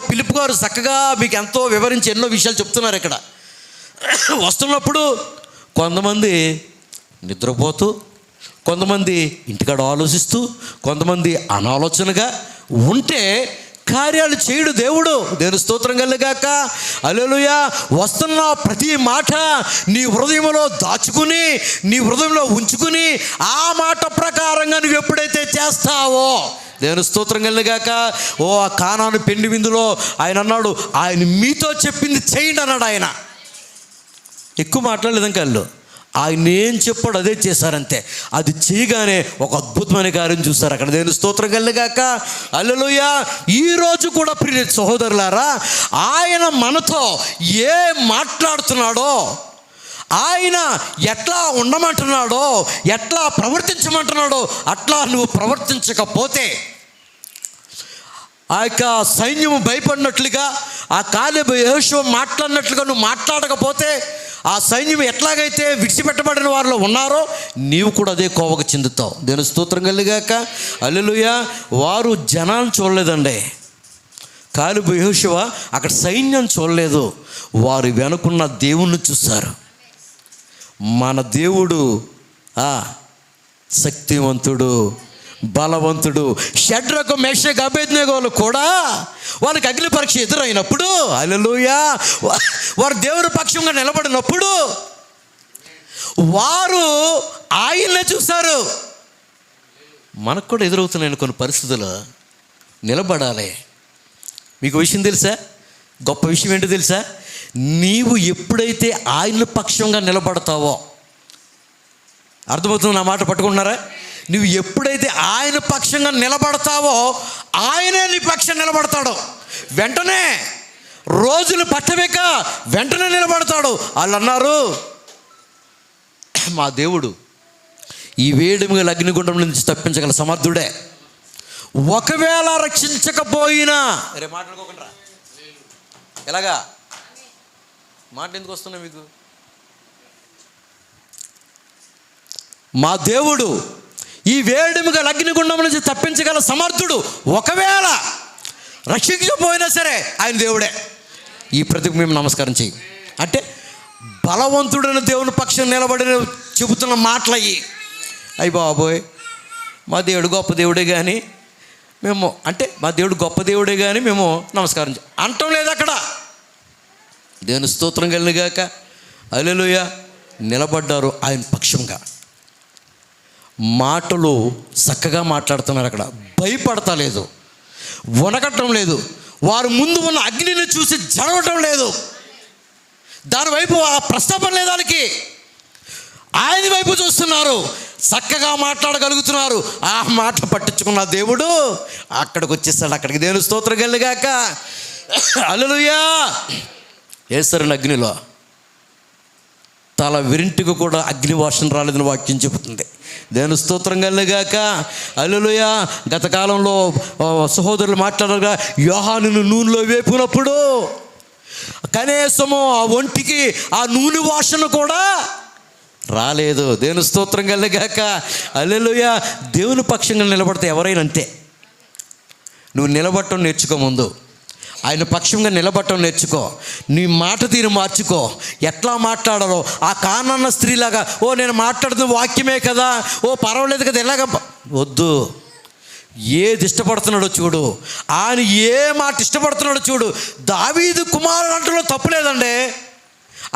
పిలుపు గారు చక్కగా మీకు ఎంతో వివరించి ఎన్నో విషయాలు చెప్తున్నారు ఇక్కడ. వస్తున్నప్పుడు కొంతమంది నిద్రపోతూ, కొంతమంది ఇంటికాడ ఆలోచిస్తూ, కొంతమంది అనాలోచనగా ఉంటే కార్యాలు చేయడు దేవుడు. దేవుని స్తోత్రం కలిగాక. హల్లెలూయా. వస్తున్న ప్రతి మాట నీ హృదయంలో దాచుకుని, నీ హృదయంలో ఉంచుకుని, ఆ మాట ప్రకారంగా నువ్వు ఎప్పుడైతే చేస్తావో, దేవుని స్తోత్రం కలిగాక. ఆ కానాను పెండి విందులో ఆయన అన్నాడు, ఆయన మీతో చెప్పింది చేయండి అన్నాడు. ఆయన ఎక్కువ మాట్లాడలేదని కళ్ళు, ఆయన ఏం చెప్పాడు అదే చేశారంతే. అది చేయగానే ఒక అద్భుతమైన కార్యం చూస్తారు అక్కడ. దేవుని స్తోత్రం కలిగాక. హల్లెలూయా. ఈరోజు కూడా ప్రియ సహోదరులారా, ఆయన మనతో ఏ మాట్లాడుతున్నాడో ఆయన ఎట్లా ఉండమంటున్నాడో, ఎట్లా ప్రవర్తించమంటున్నాడో అట్లా నువ్వు ప్రవర్తించకపోతే, ఆ యొక్క సైన్యము భయపడినట్లుగా, ఆ కాలేబు యెహోషువ మాట్లాడినట్లుగా నువ్వు మాట్లాడకపోతే, ఆ సైన్యం ఎట్లాగైతే విడిచిపెట్టబడిన వారిలో ఉన్నారో నీవు కూడా అదే కోవకు చెందుతావు. దేవుని స్తోత్రం కలుగాక. హల్లెలూయా. వారు జనాన్ని చూడలేదండి. కాలేబు యెహోషువ అక్కడ సైన్యం చూడలేదు, వారు వెనుకున్న దేవుణ్ణి చూశారు. మన దేవుడు శక్తివంతుడు, బలవంతుడు. షడ్రకు మేషకు అబేద్నెగోలు కూడా వాళ్ళకి అగ్ని పరీక్ష ఎదురైనప్పుడు, హల్లెలూయా, వారు దేవుని పక్షంగా నిలబడినప్పుడు వారు ఆయన్నే చూశారు. మనకు కూడా ఎదురవుతున్నాయి కొన్ని పరిస్థితులు. నిలబడాలి. మీకు విషయం తెలుసా? గొప్ప విషయం ఏంటో తెలుసా? నీవు ఎప్పుడైతే ఆయన పక్షంగా నిలబడతావో, అర్థమవుతుంది నా మాట? పట్టుకుంటున్నారా? నువ్వు ఎప్పుడైతే ఆయన పక్షంగా నిలబడతావో ఆయనే నీ పక్షం నిలబడతాడు. వెంటనే రోజులు పట్టవేక వెంటనే నిలబడతాడు. వాళ్ళు అన్నారు, మా దేవుడు ఈ వేడిమి అగ్నిగుండం నుంచి తప్పించగల సమర్థుడే. ఒకవేళ రక్షించకపోయినా, రే మాట్లాడుకోకుండా ఎలాగా మాట ఎందుకు వస్తున్నా మీకు? మా దేవుడు ఈ వేడిమిగా అగ్నిగుండం నుంచి తప్పించగల సమర్థుడు. ఒకవేళ రక్షించకపోయినా సరే ఆయన దేవుడే. ఈ ప్రతికి మేము నమస్కారం చేయి. అంటే బలవంతుడైన దేవుని పక్షం నిలబడిన చెబుతున్న మాటలు అయ్యి. అయ్యి బాబోయ్, మా దేవుడు గొప్ప దేవుడే కానీ మేము, అంటే మా దేవుడు గొప్ప దేవుడే కానీ మేము నమస్కారం అంటం లేదు అక్కడ. దేవుని స్తోత్రం కలిగాక. హల్లెలూయా. నిలబడ్డారు ఆయన పక్షంగా. మాటలు చక్కగా మాట్లాడుతున్నారు. అక్కడ భయపడతలేదు, వనకటం లేదు. వారు ముందు ఉన్న అగ్నిని చూసి జరగటం లేదు. దానివైపు ఆ ప్రస్తాపన లేదు వాళ్ళకి. ఆయన వైపు చూస్తున్నారు, చక్కగా మాట్లాడగలుగుతున్నారు. ఆ మాట పట్టించుకున్న దేవుడు అక్కడికి వచ్చేస్తాడు. అక్కడికి దేవుని స్తోత్రం కలిగాక. హల్లెలూయా. వేస్తారని అగ్నిలో తల విరింటికి కూడా అగ్ని వాసన రాలేదని వాక్యం చెబుతుంది. దేవుని స్తోత్రం కలిగాక. హల్లెలూయా. గత కాలంలో సహోదరులు మాట్లాడగా యోహానును నూనెలో వేపునప్పుడు కనీసము ఆ ఒంటికి ఆ నూనె వాసన కూడా రాలేదు. దేవుని స్తోత్రం కలిగాక. హల్లెలూయా. దేవుని పక్షంగా నిలబడితే ఎవరైనా అంతే. నువ్వు నిలబడటం నేర్చుకో. ముందు ఆయన పక్షంగా నిలబడటం నేర్చుకో. నీ మాట తీరు మార్చుకో. ఎట్లా మాట్లాడాలో ఆ కానన్న స్త్రీలాగా, ఓ నేను మాట్లాడుతున్న వాక్యమే కదా, ఓ పర్వాలేదు కదా, ఎలాగ వద్దు. ఏది ఇష్టపడుతున్నాడో చూడు. ఆయన ఏ మాట ఇష్టపడుతున్నాడో చూడు. దావీదు కుమారుడు అంటలో తప్పులేదండి.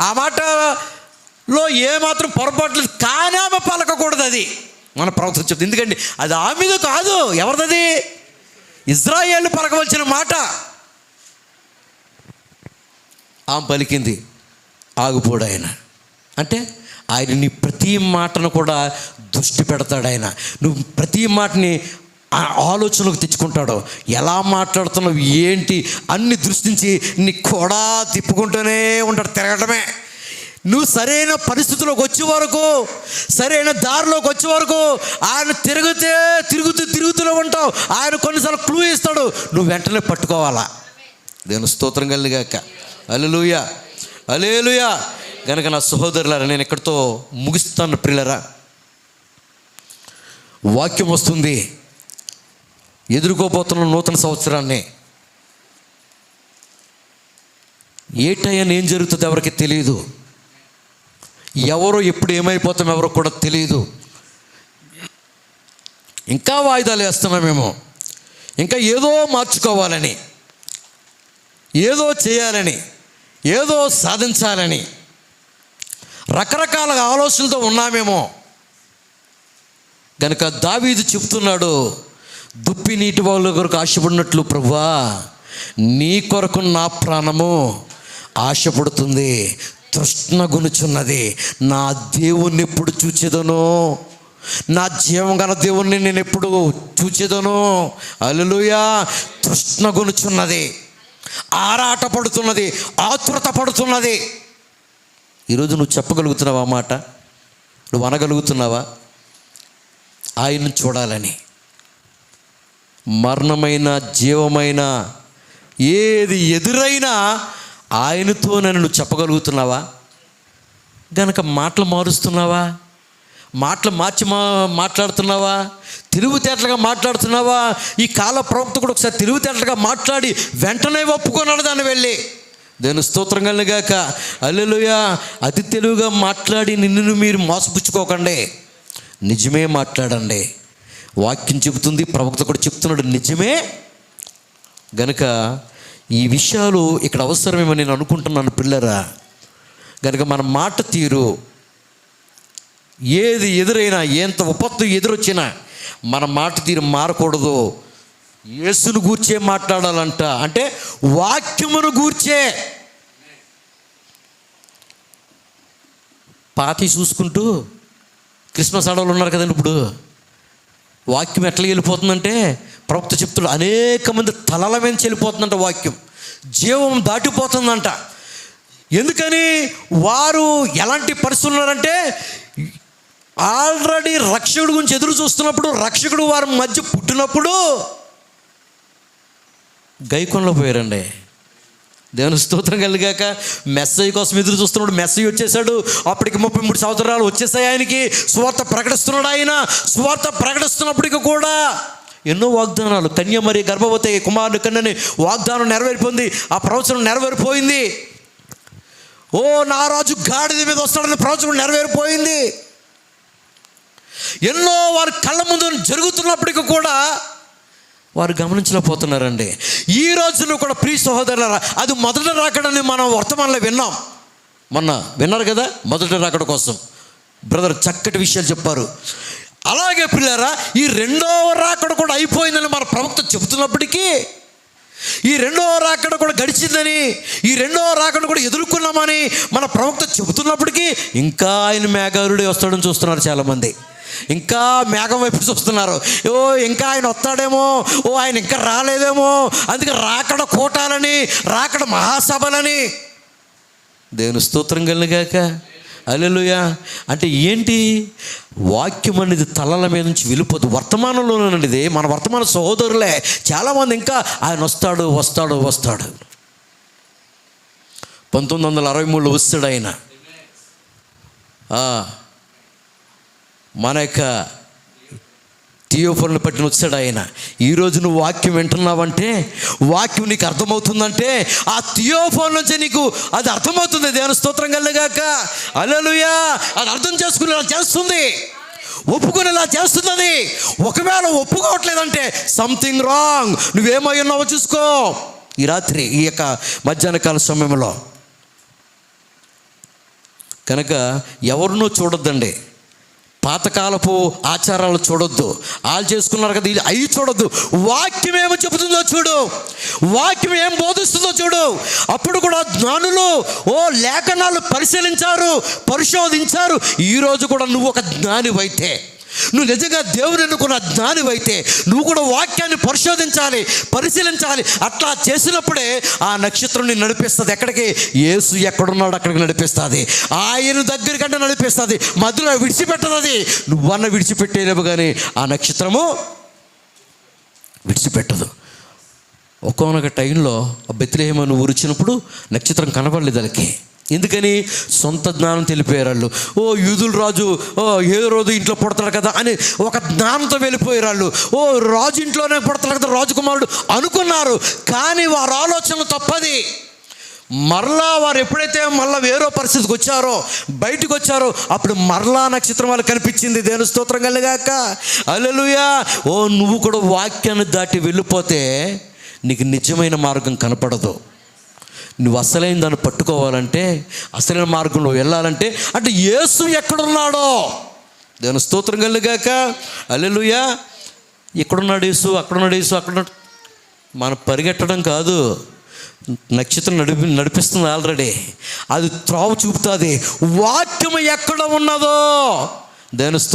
ఆ మాటలో ఏమాత్రం పొరపాటు లేదు. కానీ ఆమె పలకకూడదు. అది మన ప్రవక్త చెప్తుంది. ఎందుకంటే అది ఆమెది కాదు. ఎవరిది? ఇజ్రాయేలు పలకవలసిన మాట. ఆమె పలికింది, ఆగిపోడు ఆయన. అంటే ఆయన నీ ప్రతి మాటను కూడా దృష్టి పెడతాడు. ఆయన నువ్వు ప్రతి మాటని ఆలోచనకు తెచ్చుకుంటాడు. ఎలా మాట్లాడుతున్నావు ఏంటి అన్ని దృష్టించి నీ కూడా తిప్పుకుంటూనే ఉంటాడు. తిరగటమే. నువ్వు సరైన పరిస్థితుల్లోకి వచ్చే వరకు, సరైన దారిలోకి వచ్చే వరకు ఆయన తిరుగుతూనే ఉంటావు. ఆయన కొన్నిసార్లు క్లూ ఇస్తాడు, నువ్వు వెంటనే పట్టుకోవాలా. దేవుని స్తోత్రం కలిగాక. హల్లెలూయా. హల్లెలూయా. కనుక నా సహోదరులారా, నేను ఎక్కడితో ముగిస్తాను ప్రియులరా. వాక్యం వస్తుంది. ఎదుర్కోబోతున్న నూతన సంవత్సరాన్ని. ఏ టైం ఏం జరుగుతుందో ఎవరికి తెలియదు. ఎవరో ఎప్పుడు ఏమైపోతాం ఎవరో కూడా తెలియదు. ఇంకా వాయిదాలు వేస్తున్నామేమో, ఇంకా ఏదో మార్చుకోవాలని, ఏదో చేయాలని, ఏదో సాధించాలని రకరకాల ఆలోచనలతో ఉన్నామేమో. కనుక దావీదు చెప్తున్నాడు, దుప్పి నీటి వాళ్ళ కొరకు ఆశపడినట్లు ప్రభువా నీ కొరకు నా ప్రాణము ఆశపడుతుంది, తృష్ణగొనుచున్నది. నా దేవుణ్ణి ఎప్పుడు చూచేదనో, నా జీవం గల దేవుణ్ణి నేను ఎప్పుడు చూచేదనో. హల్లెలూయా. తృష్ణగొనుచున్నది, ఆరాట పడుతున్నది, ఆతృత పడుతున్నది. ఈరోజు నువ్వు చెప్పగలుగుతున్నావా ఆ మాట? నువ్వు అనగలుగుతున్నావా? ఆయన్ని చూడాలని. మరణమైన జీవమైన ఏది ఎదురైనా ఆయనతో నువ్వు చెప్పగలుగుతున్నావా? గనక మాటలు మారుస్తున్నావా? మాటలు మార్చి మాట్లాడుతున్నావా? తెలివితేటలుగా మాట్లాడుతున్నావా? ఈ కాల ప్రవక్త కూడా ఒకసారి తెలివితేటలుగా మాట్లాడి వెంటనే ఒప్పుకున్నాడు దాన్ని వెళ్ళి. దేవుని స్తోత్రం కలుగాక. హల్లెలూయా. అతి తెలివిగా మాట్లాడి నిన్ను మీరు మోసపుచ్చుకోకండి. నిజమే మాట్లాడండి. వాక్యం చెబుతుంది, ప్రవక్త కూడా చెప్తున్నాడు నిజమే. గనుక ఈ విషయాలు ఇక్కడ అవసరమేమని నేను అనుకుంటున్నాను పిల్లరా. గనుక మన మాట తీరు, ఏది ఎదురైనా, ఎంత విపత్తు ఎదురొచ్చినా మన మాట తీరు మారకూడదు. యేసును గూర్చే మాట్లాడాలంట, అంటే వాక్యమును గూర్చే. పాతి చూసుకుంటూ క్రిస్మస్ ఆడవాళ్ళు ఉన్నారు కదండి. ఇప్పుడు వాక్యం ఎట్లా వెళ్ళిపోతుందంటే ప్రవక్త చెప్తున్నాడు, అనేక మంది తలల వెంచి వెళ్ళిపోతుందంట వాక్యం, జీవం దాటిపోతుందంట. ఎందుకని? వారు ఎలాంటి పరిస్థితులు ఉన్నారంటే ఆల్రెడీ రక్షకుడు గురించి ఎదురు చూస్తున్నప్పుడు, రక్షకుడు వారి మధ్య పుట్టినప్పుడు గైకొనలో పోయారండి. దేవుని స్తోత్రం కలిగాక. మెస్సయ్య కోసం ఎదురు చూస్తున్నాడు, మెస్సయ్య వచ్చేసాడు. అప్పటికి 33 సంవత్సరాలు వచ్చేసాయి ఆయనకి. సువార్త ప్రకటిస్తున్నాడు ఆయన. సువార్త ప్రకటిస్తున్నప్పటికీ కూడా ఎన్నో వాగ్దానాలు, కన్యమరి గర్భవతి కుమారుని కన్నని వాగ్దానం నెరవేరిపోయింది. ఆ ప్రవచనం నెరవేరిపోయింది. ఓ నా రాజు గాడిద మీద వస్తాడని ప్రవచనం నెరవేరిపోయింది. ఎన్నో వారి కళ్ళ ముందు జరుగుతున్నప్పటికీ కూడా వారు గమనించలేకపోతున్నారండి. ఈ రోజున కూడా ప్రియ సహోదరులారా, అది మొదట రాకడని మనం వర్తమానంలో విన్నాం. మొన్న విన్నారు కదా, మొదట రాకడ కోసం బ్రదర్ చక్కటి విషయాలు చెప్పారు. అలాగే పిల్లారా, ఈ రెండవ రాకడ కూడా అయిపోయిందని మన ప్రవక్త చెబుతున్నప్పటికీ, ఈ రెండవ రాకడ కూడా గడిచిందని, ఈ రెండవ రాకడ కూడా ఎదుర్కొన్నామని మన ప్రవక్త చెబుతున్నప్పటికీ ఇంకా ఆయన మేఘారుడే వస్తాడని చూస్తున్నారు చాలామంది. ఇంకా మేఘం వైపు చూస్తున్నారు. ఓ ఇంకా ఆయన వస్తాడేమో, ఓ ఆయన ఇంకా రాలేదేమో, అందుకే రాకడ కూటాలని, రాకడ మహాసభలని. దేవుని స్తోత్రం కలుగాక. హల్లెలూయా. అంటే ఏంటి? వాక్యం అనేది తలల మీద నుంచి వెళ్ళిపోదు. వర్తమానంలోనేది మన వర్తమాన సహోదరులే చాలామంది ఇంకా ఆయన వస్తాడు వస్తాడు వస్తాడు. 1963లో వస్తాడు ఆయన. మన యొక్క థియోఫోన్లు పట్టిన వచ్చాడు ఆయన. ఈరోజు నువ్వు వాక్యం వింటున్నావంటే, వాక్యం నీకు అర్థమవుతుందంటే ఆ థియోఫోన్ నుంచి నీకు అది అర్థమవుతుంది. దేవుని స్తోత్రం కలుగాక. హల్లెలూయా. అది అర్థం చేసుకునేలా చేస్తుంది, ఒప్పుకునేలా చేస్తున్నది. ఒకవేళ ఒప్పుకోవట్లేదంటే సంథింగ్ రాంగ్. నువ్వేమై ఉన్నావో చూసుకో. ఈ రాత్రి ఈ యొక్క మధ్యాహ్న కాల సమయంలో కనుక ఎవరినో చూడొద్దండి. పాతకాలపు ఆచారాలు చూడొద్దు. వాళ్ళు చేసుకున్నారు కదా, ఇది అవి చూడొద్దు. వాక్యం ఏమో చెబుతుందో చూడు, వాక్యం ఏం బోధిస్తుందో చూడు. అప్పుడు కూడా జ్ఞానులు లేఖనాలు పరిశీలించారు, పరిశోధించారు. ఈరోజు కూడా నువ్వు ఒక జ్ఞానివైతే, నువ్వు నిజంగా దేవుని ఎన్నుకున్న జ్ఞానివైతే నువ్వు కూడా వాక్యాన్ని పరిశోధించాలి, పరిశీలించాలి. అట్లా చేసినప్పుడే ఆ నక్షత్రం నిన్ను నడిపిస్తుంది. ఎక్కడికి? యేసు ఎక్కడున్నాడు అక్కడికి నడిపిస్తుంది. ఆయన దగ్గరికంటే నడిపిస్తుంది. మధ్యలో విడిచిపెట్టదు. అది నువ్వన్న విడిచిపెట్టేలేవు కానీ ఆ నక్షత్రము విడిచిపెట్టదు. ఒక్కొక్క టైంలో బెత్లెహేము అనే ఊరు వచ్చినప్పుడు నక్షత్రం కనపడలేదు వాళ్ళకి. ఎందుకని? సొంత జ్ఞానం తెలిపోయారు వాళ్ళు. యూదుల రాజు ఏ రోజు ఇంట్లో పుడతాడు కదా అని ఒక జ్ఞానంతో వెళ్ళిపోయారు వాళ్ళు. రాజు ఇంట్లోనే పుడతాడు కదా రాజకుమారుడు అనుకున్నారు. కానీ వారి ఆలోచన తప్పది. మరలా వారు ఎప్పుడైతే మళ్ళీ వేరే పరిస్థితికి వచ్చారో, బయటకు వచ్చారో, అప్పుడు మరలా నక్షత్రం వాళ్ళకి కనిపించింది. దేవుని స్తోత్రం కలుగాక. హల్లెలూయా. నువ్వు కూడా వాక్యాన్ని దాటి వెళ్ళిపోతే నీకు నిజమైన మార్గం కనపడదు. నువ్వు అసలైన దాన్ని పట్టుకోవాలంటే, అసలైన మార్గంలో వెళ్ళాలంటే అంటే యేసు ఎక్కడున్నాడో. దేవుని స్తోత్రం కలుగాక. హల్లెలూయా. ఎక్కడున్నాడు యేసు, అక్కడున్నాడు యేసు, అక్కడున్నాడు. మనం పరిగెట్టడం కాదు, నక్షత్రం నడిపిస్తుంది ఆల్రెడీ. అది త్రోవ చూపుతుంది. వాక్యం ఎక్కడ ఉన్నదో దేవుని